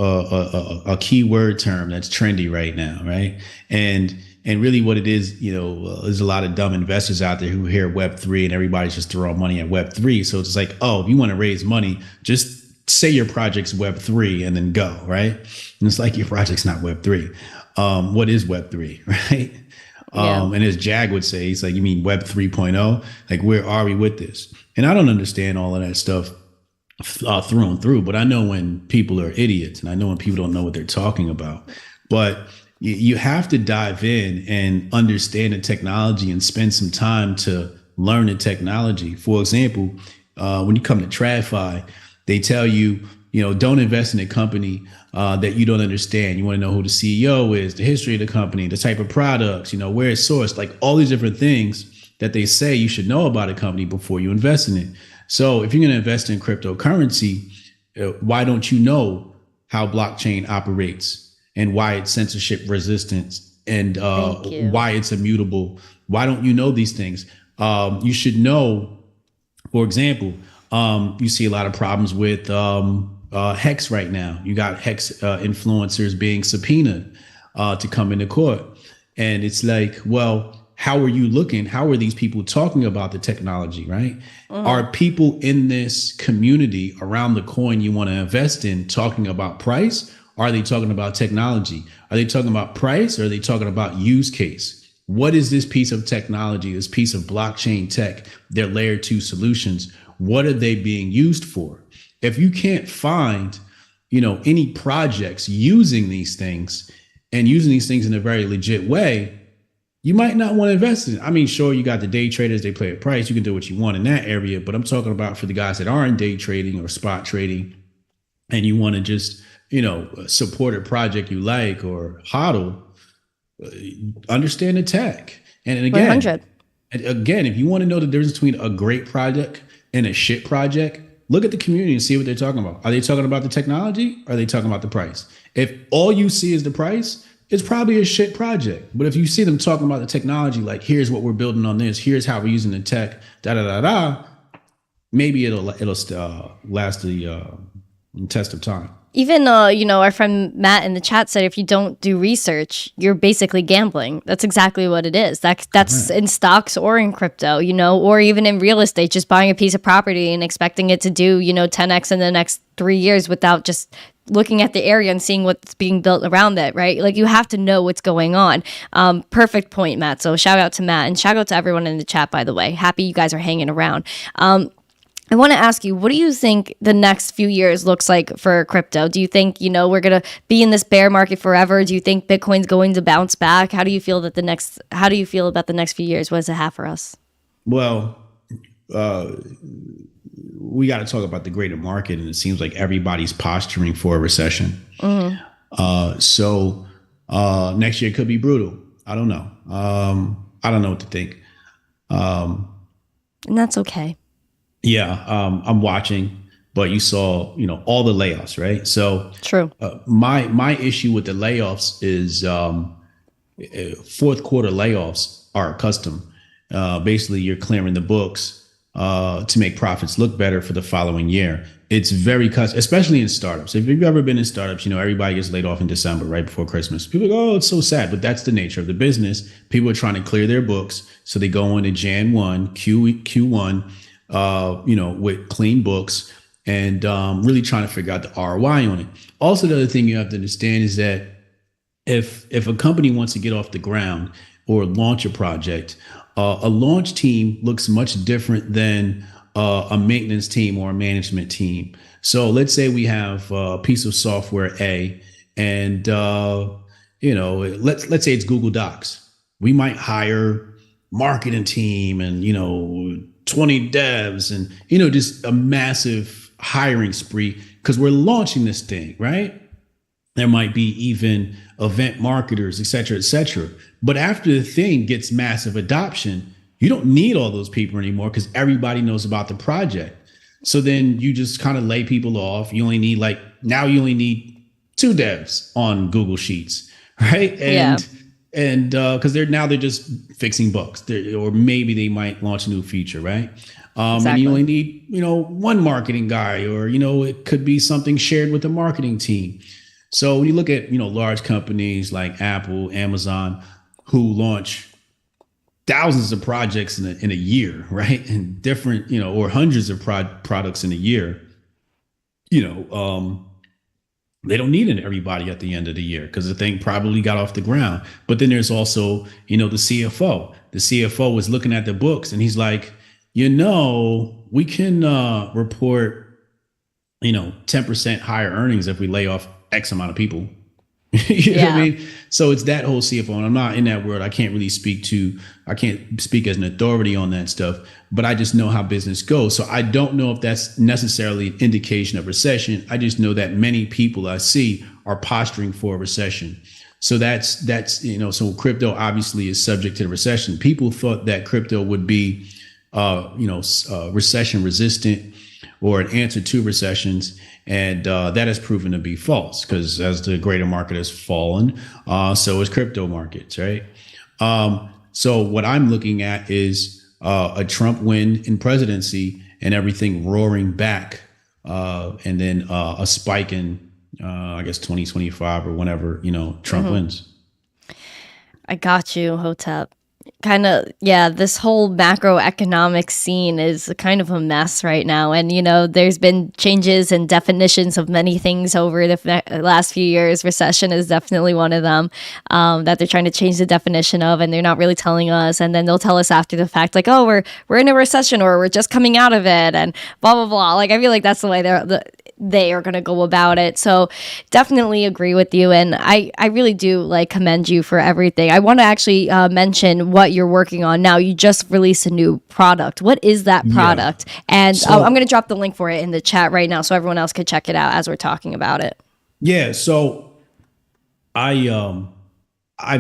S2: a keyword term that's trendy right now, right? And really what it is, there's a lot of dumb investors out there who hear Web3 and everybody's just throwing money at Web3. So it's like, oh, if you want to raise money, just say your project's Web3 and then go, right? And it's like your project's not Web3. What is Web3, right? Yeah. And as Jag would say, he's like, you mean Web 3.0? Like, where are we with this? And I don't understand all of that stuff through and through, but I know when people are idiots and I know when people don't know what they're talking about. But you have to dive in and understand the technology and spend some time to learn the technology. For example, when you come to TradFi, they tell you, don't invest in a company that you don't understand. You want to know who the CEO is, the history of the company, the type of products, where it's sourced, like all these different things that they say you should know about a company before you invest in it. So if you're going to invest in cryptocurrency, why don't you know how blockchain operates and why it's censorship resistant and why it's immutable? Why don't you know these things? You should know, for example, you see a lot of problems with Hex right now. You got Hex influencers being subpoenaed. to come into court. And it's like, well, how are you looking? How are these people talking about the technology, right? Are people in this community around the coin you want to invest in talking about price? Are they talking about technology? Are they talking about price? Or are they talking about use case? What is this piece of technology, this piece of blockchain tech, their layer 2 solutions? What are they being used for? If you can't find, any projects using these things and using these things in a very legit way, you might not want to invest in it. I mean, sure, you got the day traders, they play a price. You can do what you want in that area. But I'm talking about for the guys that aren't day trading or spot trading, and you want to just, support a project you like or hodl, understand the tech. And again,
S1: 100.
S2: if you want to know the difference between a great project and a shit project, look at the community and see what they're talking about. Are they talking about the technology? Or are they talking about the price? If all you see is the price, it's probably a shit project. But if you see them talking about the technology, like here's what we're building on this, here's how we're using the tech, maybe it'll last the test of time.
S1: Even, our friend Matt in the chat said if you don't do research, you're basically gambling. That's exactly what it is. That's in stocks or in crypto, or even in real estate, just buying a piece of property and expecting it to do, 10x in the next 3 years without just looking at the area and seeing what's being built around it, right? Like you have to know what's going on. Perfect point, Matt. So shout out to Matt and shout out to everyone in the chat, by the way. Happy you guys are hanging around. I want to ask you, what do you think the next few years looks like for crypto? Do you think, we're going to be in this bear market forever? Do you think Bitcoin's going to bounce back? How do you feel about the next few years? What does it have for us?
S2: Well, we got to talk about the greater market, and it seems like everybody's posturing for a recession. So next year could be brutal. I don't know. I don't know what to think.
S1: And that's okay.
S2: Yeah, I'm watching, but you saw, all the layoffs, right? So
S1: true.
S2: My issue with the layoffs is fourth quarter layoffs are custom. Basically, you're clearing the books to make profits look better for the following year. It's very custom, especially in startups. If you've ever been in startups, everybody gets laid off in December, right before Christmas. People go, oh, it's so sad, but that's the nature of the business. People are trying to clear their books, so they go into Jan 1, Q1. With clean books and really trying to figure out the ROI on it. Also, the other thing you have to understand is that if a company wants to get off the ground or launch a project, a launch team looks much different than a maintenance team or a management team. So let's say we have a piece of software A, and let's say it's Google Docs. We might hire marketing team and 20 devs and, just a massive hiring spree because we're launching this thing, right? There might be even event marketers, et cetera, et cetera. But after the thing gets massive adoption, you don't need all those people anymore because everybody knows about the project. So then you just kind of lay people off. You only need now you only need 2 devs on Google Sheets, right? And because they're just fixing bugs, or maybe they might launch a new feature, right? Exactly. And you only need, 1 marketing guy, or, it could be something shared with the marketing team. So when you look at, large companies like Apple, Amazon, who launch thousands of projects in a year, right? And different, or hundreds of products in a year, they don't need everybody at the end of the year because the thing probably got off the ground. But then there's also, the CFO. The CFO was looking at the books and he's like, we can report, 10% higher earnings if we lay off X amount of people. You know what I mean? So it's that whole CFO, and I'm not in that world. I can't speak as an authority on that stuff, but I just know how business goes. So I don't know if that's necessarily an indication of recession. I just know that many people I see are posturing for a recession. So that's so crypto obviously is subject to the recession. People thought that crypto would be, recession resistant or an answer to recessions. And that has proven to be false because as the greater market has fallen, so has crypto markets, right? So what I'm looking at is a Trump win in presidency and everything roaring back, and then a spike in, I guess, 2025 or whenever, Trump wins.
S1: I got you, Hotep. Kind of, yeah, this whole macroeconomic scene is kind of a mess right now. And, there's been changes and definitions of many things over the last few years. Recession is definitely one of them that they're trying to change the definition of, and they're not really telling us. And then they'll tell us after the fact, like, oh, we're in a recession, or we're just coming out of it, and blah, blah, blah. Like, I feel like that's the way they are going to go about it. So definitely agree with you. And I really do commend you for everything. I want to actually mention what you're working on now. You just released a new product. What is that product? Yeah. And I'm going to drop the link for it in the chat right now so everyone else can check it out as we're talking about it.
S2: Yeah. So I've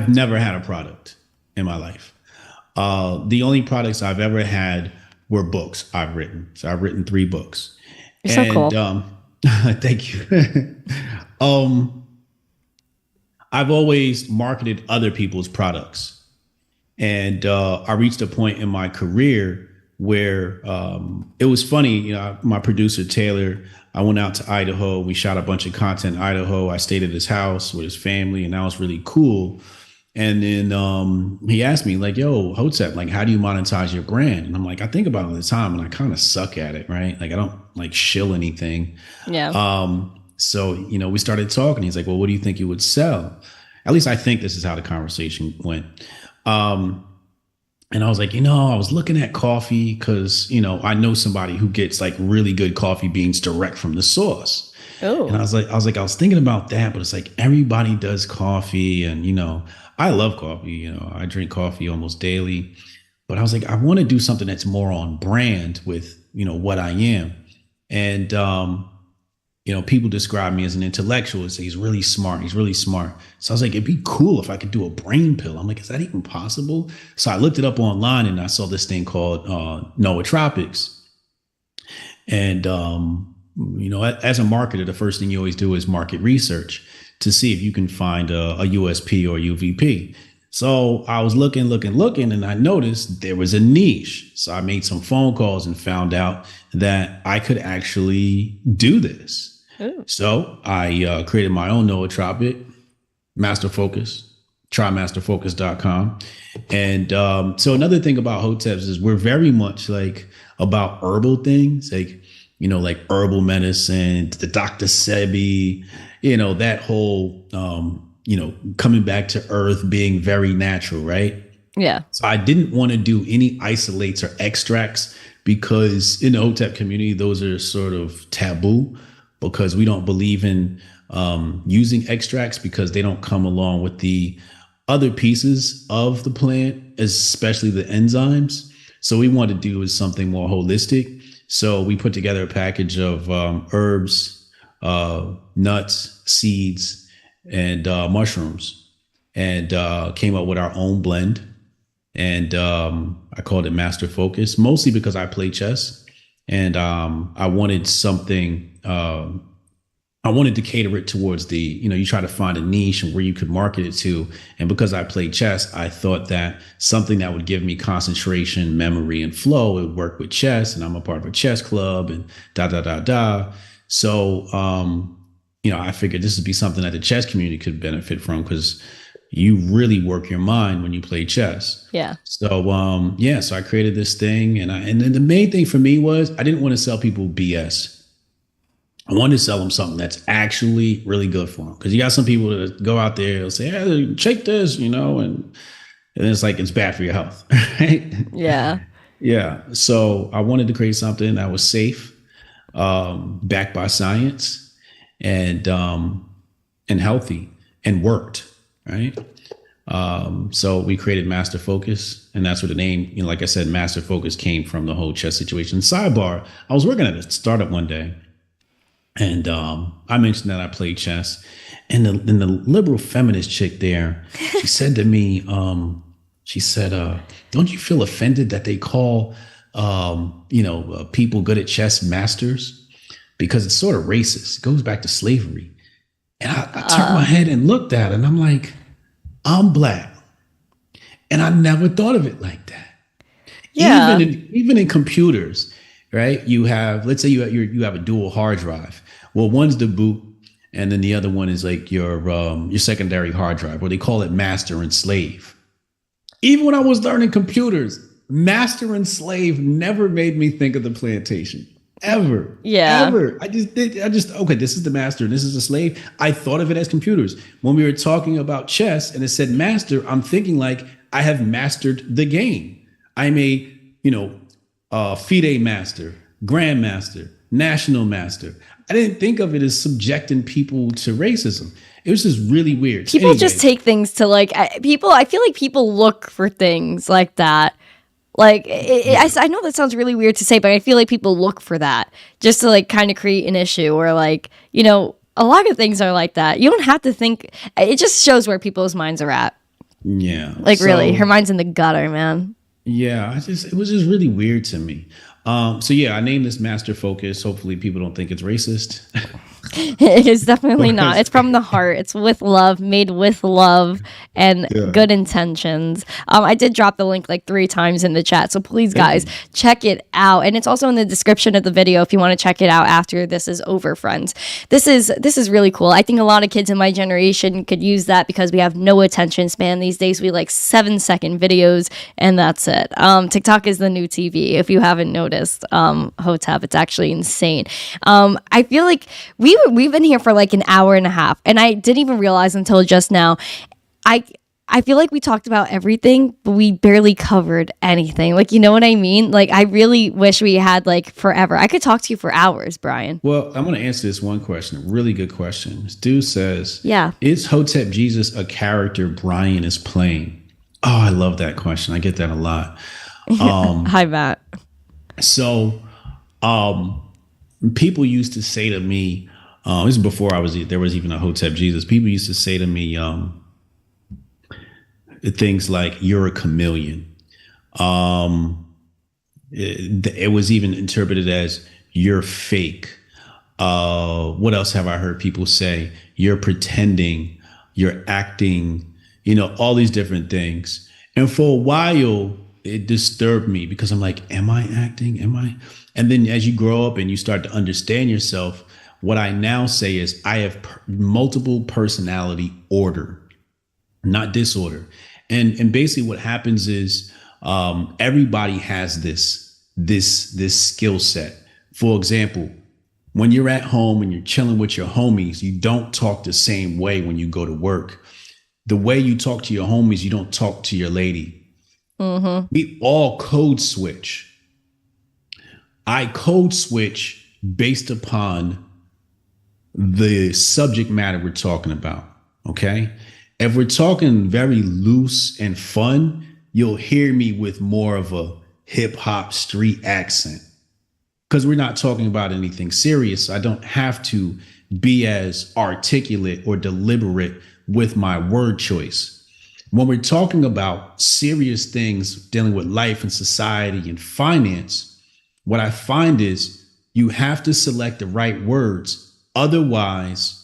S2: never had a product in my life. The only products I've ever had were books I've written. So I've written 3 books.
S1: You're so cool.
S2: Thank you. I've always marketed other people's products. And I reached a point in my career where it was funny. My producer, Taylor, I went out to Idaho. We shot a bunch of content in Idaho. I stayed at his house with his family, and that was really cool. And then he asked me, like, yo, Hotep, how do you monetize your brand? And I'm like, I think about it all the time, and I kind of suck at it, right? I don't shill anything.
S1: Yeah.
S2: So, we started talking. He's like, well, what do you think you would sell? At least I think this is how the conversation went. And I was like, I was looking at coffee because, I know somebody who gets really good coffee beans direct from the source. Oh. And I was thinking about that, but it's everybody does coffee, and, I love coffee. I drink coffee almost daily, but I was like, I want to do something that's more on brand with, what I am. And, people describe me as an intellectual and say he's really smart. He's really smart. So I was like, it'd be cool if I could do a brain pill. I'm like, is that even possible? So I looked it up online, and I saw this thing called nootropics. And, as a marketer, the first thing you always do is market research to see if you can find a USP or UVP. So I was looking, and I noticed there was a niche. So I made some phone calls and found out that I could actually do this. Ooh. So I created my own nootropic, Master Focus, trymasterfocus.com. And so another thing about Hoteps is we're very much about herbal things, like herbal medicine, the Dr. Sebi, that whole, coming back to earth, being very natural, right?
S1: Yeah.
S2: So I didn't want to do any isolates or extracts because in the Hotep community, those are sort of taboo because we don't believe in using extracts because they don't come along with the other pieces of the plant, especially the enzymes. So we wanted to do is something more holistic. So we put together a package of herbs, nuts, seeds, and mushrooms, and came up with our own blend. And I called it Master Focus, mostly because I play chess, and I wanted something. I wanted to cater it towards the, you try to find a niche and where you could market it to. And because I played chess, I thought that something that would give me concentration, memory, and flow would work with chess. And I'm a part of a chess club and So, I figured this would be something that the chess community could benefit from because you really work your mind when you play chess.
S1: Yeah.
S2: So, so I created this thing, and then the main thing for me was I didn't want to sell people BS. I wanted to sell them something that's actually really good for them. Because you got some people that go out there and say, hey, take this, and it's it's bad for your health. Right?
S1: Yeah.
S2: Yeah. So I wanted to create something that was safe, backed by science, and healthy, and worked. Right. So we created Master Focus, and that's where the name, like I said, Master Focus came from, the whole chess situation. Sidebar, I was working at a startup one day, and I mentioned that I played chess, and the liberal feminist chick there, she said to me, don't you feel offended that they call, people good at chess masters? Because it's sort of racist. It goes back to slavery. And I turned my head and looked at it, and I'm like, I'm Black. And I never thought of it like that.
S1: Yeah.
S2: Even in computers, right? You have, let's say you have a dual hard drive. Well, one's the boot, and then the other one is your secondary hard drive, where they call it master and slave, Even when I was learning computers, master and slave never made me think of the plantation. Ever.
S1: Yeah.
S2: Ever. Okay, this is the master and this is the slave. I thought of it as computers. When we were talking about chess and it said master, I'm thinking like I have mastered the game. I'm a, FIDE master, grandmaster, national master. I didn't think of it as subjecting people to racism. It was just really weird.
S1: People just take things to like people. I feel like people look for things like that. Like I know that sounds really weird to say, but I feel like people look for that just to like kind of create an issue or like, a lot of things are like that. You don't have to think. It just shows where people's minds are at.
S2: Yeah.
S1: Like really, her mind's in the gutter, man.
S2: Yeah. It was just really weird to me. So yeah, I named this Master Focus. Hopefully people don't think it's racist.
S1: It is definitely not. It's from the heart. It's with love, made with love and good intentions. I did drop the link like 3 times in the chat. So please, guys, check it out. And it's also in the description of the video if you want to check it out after this is over, friends. This is really cool. I think a lot of kids in my generation could use that because we have no attention span these days. We like 7-second videos and that's it. TikTok is the new TV. If you haven't noticed, Hotep, it's actually insane. I feel like we've been here for like an hour and a half, and I didn't even realize until just now. I feel like we talked about everything, but we barely covered anything. Like, you know what I mean? Like, I really wish we had like forever. I could talk to you for hours, Brian.
S2: Well, I'm going to answer this one question. A really good question. This dude says,
S1: yeah, is
S2: Hotep Jesus a character Brian is playing? Oh, I love that question. I get that a lot.
S1: Hi, Matt.
S2: So, people used to say to me, this is before there was even a Hotep Jesus. People used to say to me things like, "You're a chameleon." It was even interpreted as, "You're fake." What else have I heard people say? "You're pretending." "You're acting." All these different things. And for a while, it disturbed me because I'm like, "Am I acting? Am I?" And then as you grow up and you start to understand yourself, what I now say is I have multiple personality order, not disorder. And basically what happens is everybody has this skill set. For example, when you're at home and you're chilling with your homies, you don't talk the same way when you go to work. The way you talk to your homies, you don't talk to your lady. Mm-hmm. We all code switch. I code switch based upon the subject matter we're talking about. Okay. If we're talking very loose and fun, you'll hear me with more of a hip hop street accent because we're not talking about anything serious. I don't have to be as articulate or deliberate with my word choice. When we're talking about serious things dealing with life and society and finance, what I find is you have to select the right words. Otherwise,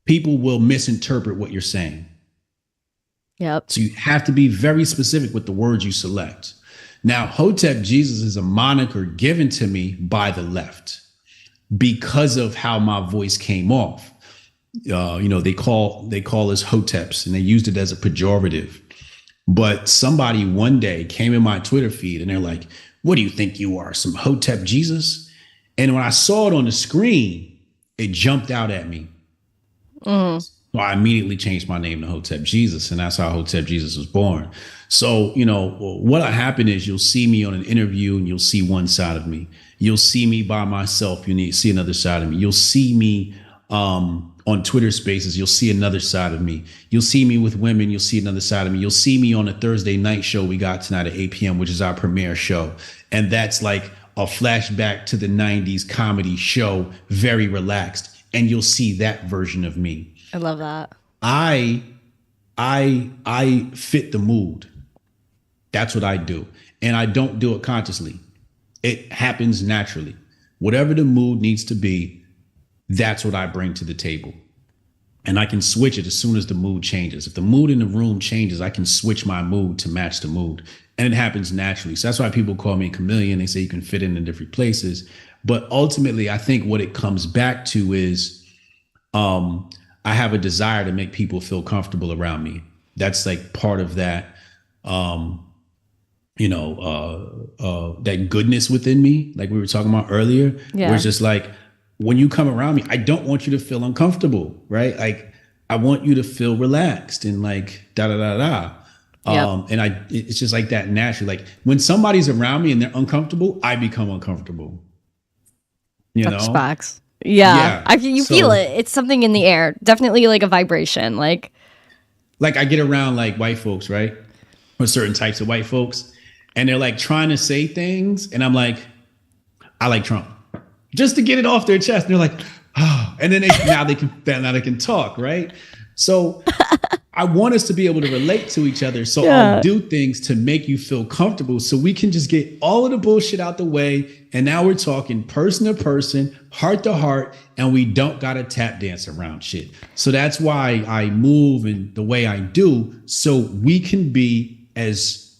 S2: people will misinterpret what you're saying.
S1: Yep.
S2: So you have to be very specific with the words you select. Now, Hotep Jesus is a moniker given to me by the left because of how my voice came off. They call us Hoteps and they used it as a pejorative. But somebody one day came in my Twitter feed and they're like, "What do you think you are, some Hotep Jesus?" And when I saw it on the screen, it jumped out at me. Mm. So I immediately changed my name to Hotep Jesus, and that's how Hotep Jesus was born. So, what'll happen is you'll see me on an interview and you'll see one side of me. You'll see me by myself. You need to see another side of me. You'll see me on Twitter Spaces. You'll see another side of me. You'll see me with women. You'll see another side of me. You'll see me on a Thursday night show we got tonight at 8 p.m., which is our premiere show. And that's like a flashback to the 90s comedy show, very relaxed. And you'll see that version of me.
S1: I love that.
S2: I fit the mood. That's what I do. And I don't do it consciously. It happens naturally. Whatever the mood needs to be, that's what I bring to the table. And I can switch it as soon as the mood changes. If the mood in the room changes, I can switch my mood to match the mood. And it happens naturally. So that's why people call me a chameleon. They say you can fit in different places. But ultimately, I think what it comes back to is I have a desire to make people feel comfortable around me. That's like part of that you know, that goodness within me, like we were talking about earlier,
S1: Yeah.
S2: where it's just like, when you come around me, I don't want you to feel uncomfortable, right? Like, I want you to feel relaxed and like da da da da.
S1: Yep.
S2: And it's just like that naturally. Like when somebody's around me and they're uncomfortable, I become uncomfortable. You
S1: That's
S2: know?
S1: facts. Yeah.
S2: Yeah.
S1: You
S2: So,
S1: feel it. It's something in the air. Definitely like a vibration. Like,
S2: like I get around like white folks, right? Or certain types of white folks, and they're like trying to say things, and I'm like, I like Trump, just to get it off their chest. And they're like, oh, and then now they can talk, right? So I want us to be able to relate to each other. So I'll do things to make you feel comfortable, so we can just get all of the bullshit out the way. And now we're talking person to person, heart to heart, and we don't got to tap dance around shit. So that's why I move in the way I do, so we can be as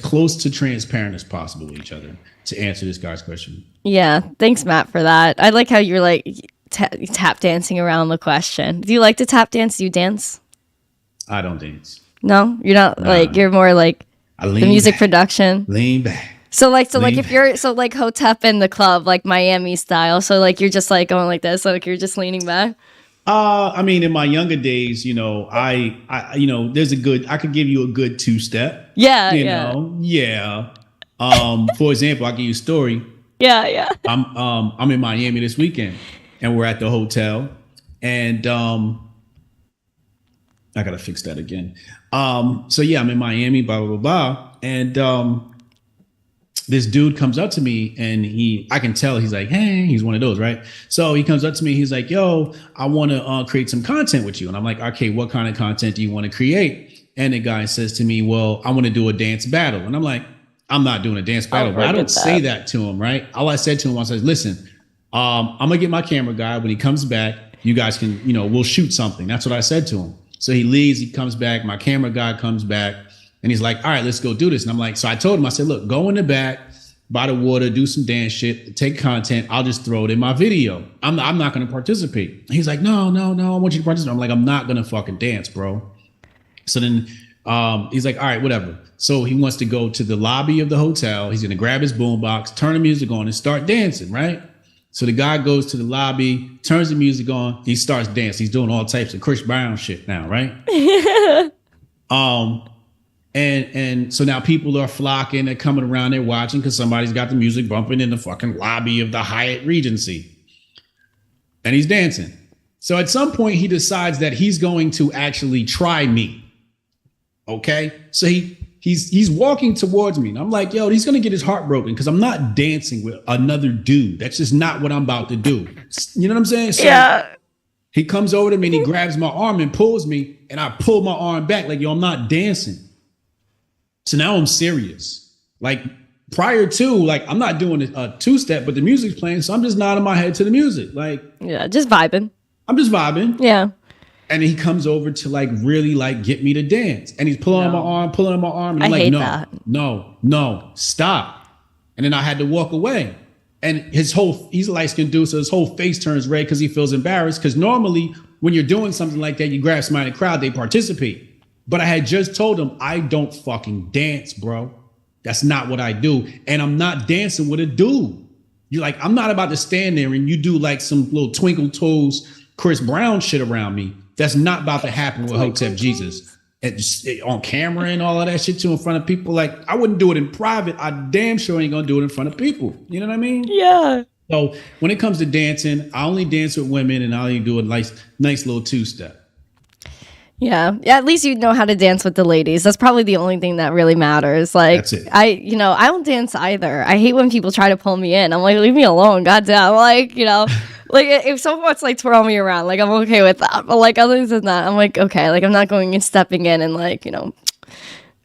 S2: close to transparent as possible with each other, to answer this guy's question.
S1: yeah. Thanks, Matt, for that. I like how you're like tap dancing around the question. Do you like to tap dance? Do you dance?
S2: I don't dance.
S1: No, you're not.
S2: Nah.
S1: Like, you're more like
S2: I
S1: the music
S2: back,
S1: production.
S2: lean back.
S1: So like
S2: lean
S1: if
S2: back.
S1: you're like Hotep in the club, like Miami style. So like you're just like going like this, so like you're just leaning back.
S2: I mean, in my younger days, you know, I you know, I could give you a good 2-step.
S1: Yeah,
S2: You know, yeah. For example, I'll give you a story.
S1: yeah.
S2: I'm in Miami this weekend, and we're at the hotel, and I gotta fix that again. So yeah, I'm in Miami, blah blah blah blah, and this dude comes up to me, and I can tell he's like, hey, he's one of those, right? So he comes up to me, he's like, yo, I want to create some content with you, and I'm like, okay, what kind of content do you want to create? And the guy says to me, well, I want to do a dance battle, and I'm like, I'm not doing a dance battle, but I don't say that to him, right? All I said to him, I said, listen, I'm gonna get my camera guy. When he comes back, you guys can, you know, we'll shoot something. That's what I said to him. So he leaves, he comes back, my camera guy comes back, and he's like, all right, let's go do this. And I'm like, so I told him, I said, look, go in the back by the water, do some dance shit, take content. I'll just throw it in my video. I'm not going to participate. He's like, no, I want you to participate. I'm like, I'm not going to fucking dance, bro. So then he's like, all right, whatever. So he wants to go to the lobby of the hotel. He's going to grab his boombox, turn the music on, and start dancing, right? So the guy goes to the lobby, turns the music on, he starts dancing. He's doing all types of Chris Brown shit now, right? And so now people are flocking, they're coming around, they're watching because somebody's got the music bumping in the fucking lobby of the Hyatt Regency. And he's dancing. So at some point he decides that he's going to actually try me. Okay? So he's walking towards me. And I'm like, yo, he's gonna get his heart broken because I'm not dancing with another dude. That's just not what I'm about to do. You know what I'm saying? So
S1: Yeah.
S2: he comes over to me and he grabs my arm and pulls me, and I pull my arm back like, yo, I'm not dancing. So now I'm serious. Like prior to, like, I'm not doing a 2-step, but the music's playing, so I'm just nodding my head to the music. Like,
S1: Yeah, just vibing.
S2: I'm just vibing.
S1: Yeah.
S2: And he comes over to like really like get me to dance. And he's pulling on my arm. And I'm
S1: I
S2: like,
S1: hate
S2: no,
S1: that.
S2: no, stop. And then I had to walk away. And he's a light-skinned dude, so his whole face turns red because he feels embarrassed. Because normally when you're doing something like that, you grab somebody in the crowd, they participate. But I had just told him, I don't fucking dance, bro. That's not what I do. And I'm not dancing with a dude. You're like, I'm not about to stand there and you do like some little twinkle toes Chris Brown shit around me. That's not about to happen with Hotep Jesus. On camera and all of that shit too, in front of people. Like, I wouldn't do it in private. I damn sure ain't gonna do it in front of people. You know what I mean?
S1: Yeah.
S2: So when it comes to dancing, I only dance with women, and I only do a nice little 2-step.
S1: Yeah. At least you know how to dance with the ladies. That's probably the only thing that really matters. Like,
S2: That's it.
S1: I don't dance either. I hate when people try to pull me in. I'm like, leave me alone. Goddamn. Like, like if someone wants to like twirl me around, like I'm okay with that. But like other than that, I'm like, okay, like I'm not going and stepping in and like, I don't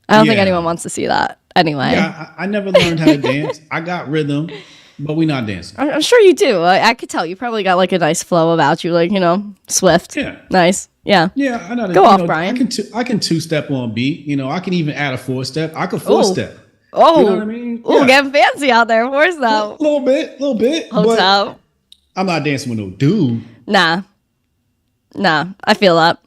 S1: think anyone wants to see that anyway.
S2: Yeah, I never learned how to dance. I got rhythm, but we not dancing.
S1: I'm sure you do. I could tell you probably got like a nice flow about you, like, swift.
S2: Yeah.
S1: Nice. Yeah.
S2: Yeah, I know that.
S1: Go off, Brian.
S2: I can 2-step on beat. I can even add a 4-step. I could 4-step.
S1: Oh,
S2: you know what I mean?
S1: Oh,
S2: Yeah.
S1: getting fancy out there. Where's that?
S2: A little bit.
S1: Hotel.
S2: But I'm not dancing with no dude.
S1: Nah. I feel that.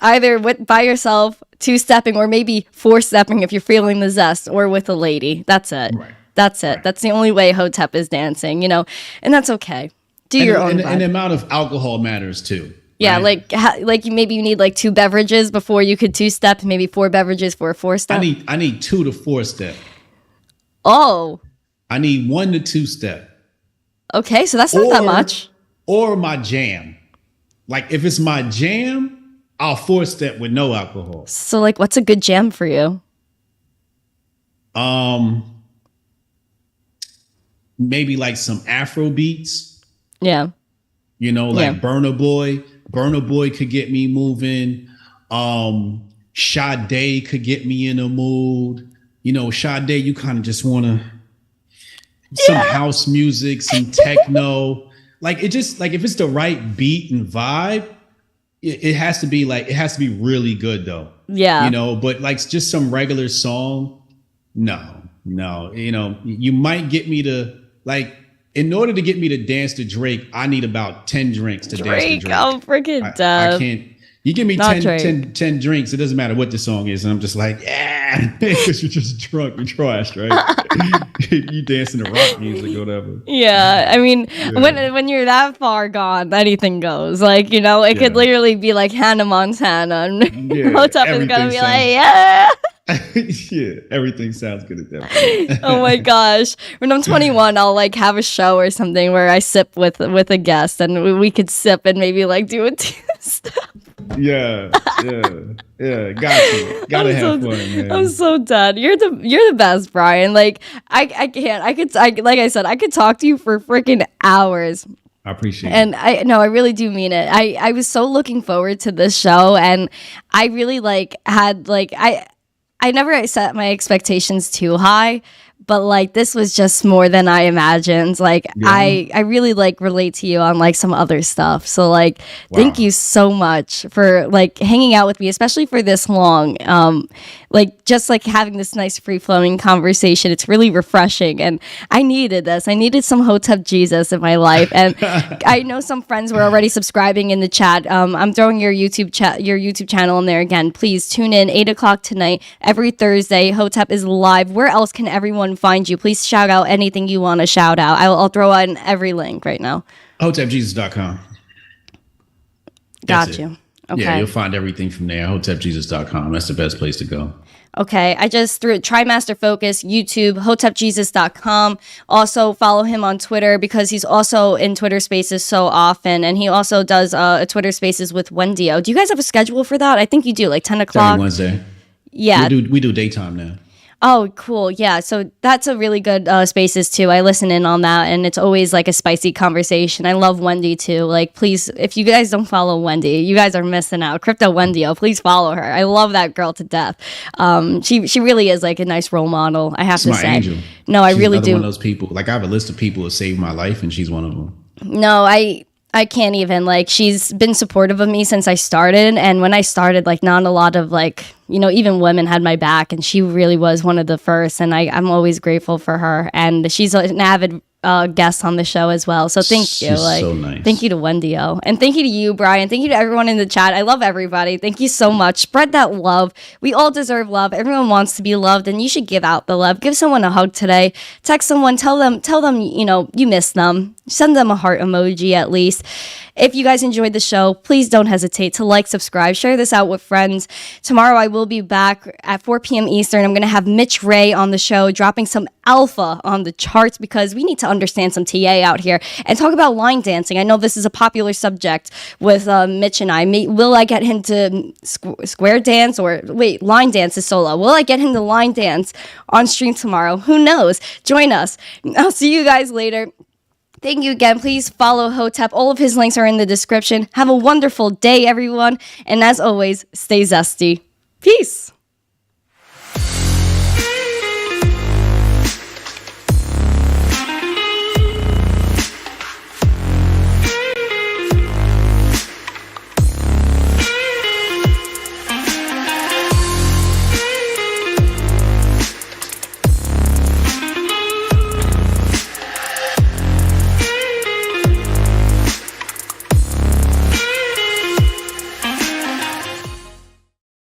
S1: Either by yourself, two-stepping, or maybe four-stepping if you're feeling the zest, or with a lady. That's it.
S2: Right.
S1: That's it.
S2: Right.
S1: That's the only way Hotep is dancing, and that's okay. Do your own vibe.
S2: And the amount of alcohol matters too.
S1: Yeah,
S2: right?
S1: like maybe you need like 2 beverages before you could two-step, maybe 4 beverages for a four-step.
S2: I need 2 to 4 step.
S1: Oh.
S2: I need 1 to 2 step.
S1: Okay, so that's not that much.
S2: Or my jam. Like if it's my jam, I'll 4 step with no alcohol.
S1: So like, what's a good jam for you?
S2: Maybe like some Afro beats.
S1: Yeah.
S2: Like Burna Boy. Burna Boy could get me moving. Sade could get me in a mood. Sade, you kind of just want to some house music, some techno. Like it just like if it's the right beat and vibe, it has to be really good though.
S1: Yeah.
S2: But like just some regular song, no. You might get me to like. In order to get me to dance to Drake, I need about 10 drinks to dance to Drake.
S1: I'm freaking
S2: I can't. You give me 10 drinks, it doesn't matter what the song is. And I'm just like, yeah, because you're just drunk. You're trashed, right? You dancing to rock music or whatever.
S1: Yeah. I mean, when you're that far gone, anything goes. Like, it could literally be like Hannah Montana. And Hotep is going to be like, yeah.
S2: Yeah, everything sounds good at that point.
S1: Oh my gosh. When I'm 21, I'll like have a show or something where I sip with a guest, and we could sip and maybe like do a two-step.
S2: Yeah. Gotta have fun, man.
S1: I'm so dead. You're the best, Brian. Like I can't. Like I said, I could talk to you for freaking hours.
S2: I appreciate it.
S1: And I really do mean it. I was so looking forward to this show, and I really I never set my expectations too high, but like this was just more than I imagined. Like I really like relate to you on like some other stuff. So like thank you so much for like hanging out with me, especially for this long. Like just like having this nice free flowing conversation. It's really refreshing, and I needed this. I needed some Hotep Jesus in my life, and I know some friends were already subscribing in the chat. I'm throwing your YouTube channel in there again. Please tune in 8:00 tonight every Thursday. Hotep is live. Where else can everyone find you? Please shout out anything you want to shout out. I'll throw in every link right now.
S2: HotepJesus.com.
S1: Got you. Okay.
S2: Yeah, you'll find everything from there. HotepJesus.com. That's the best place to go.
S1: Okay, I just threw it. TriMaster Focus, YouTube, HotepJesus.com. Also follow him on Twitter because he's also in Twitter Spaces so often, and he also does a Twitter Spaces with Wendy. Do you guys have a schedule for that? I think you do, like 10 o'clock.
S2: Every Wednesday.
S1: Yeah.
S2: We do daytime now.
S1: Oh, cool. Yeah. So that's a really good Spaces too. I listen in on that, and it's always like a spicy conversation. I love Wendy too. Like, please, if you guys don't follow Wendy, you guys are missing out. Crypto Wendy, please follow her. I love that girl to death. She really is like a nice role model, I have to say.
S2: Angel.
S1: No, I really do.
S2: One of those people. Like I have a list of people who saved my life, and she's one of them.
S1: No, I can't even, like, she's been supportive of me since I started. And when I started, like, not a lot of, like, even women had my back, and she really was one of the first. And I'm always grateful for her. And she's an avid guest on the show as well. So thank you. Like,
S2: so nice.
S1: Thank you to Wendy O. And thank you to you, Brian. Thank you to everyone in the chat. I love everybody. Thank you so much. Spread that love. We all deserve love. Everyone wants to be loved, and you should give out the love. Give someone a hug today. Text someone. Tell them, you miss them. Send them a heart emoji at least. If you guys enjoyed the show, please don't hesitate to like, subscribe, share this out with friends. Tomorrow I will be back at 4 p.m. Eastern. I'm going to have Mitch Ray on the show, dropping some alpha on the charts because we need to understand some TA out here and talk about line dancing. I know this is a popular subject with Mitch and I. Will I get him to square dance or wait, line dance is solo. Will I get him to line dance on stream tomorrow? Who knows? Join us. I'll see you guys later. Thank you again. Please follow Hotep. All of his links are in the description. Have a wonderful day, everyone. And as always, stay zesty. Peace.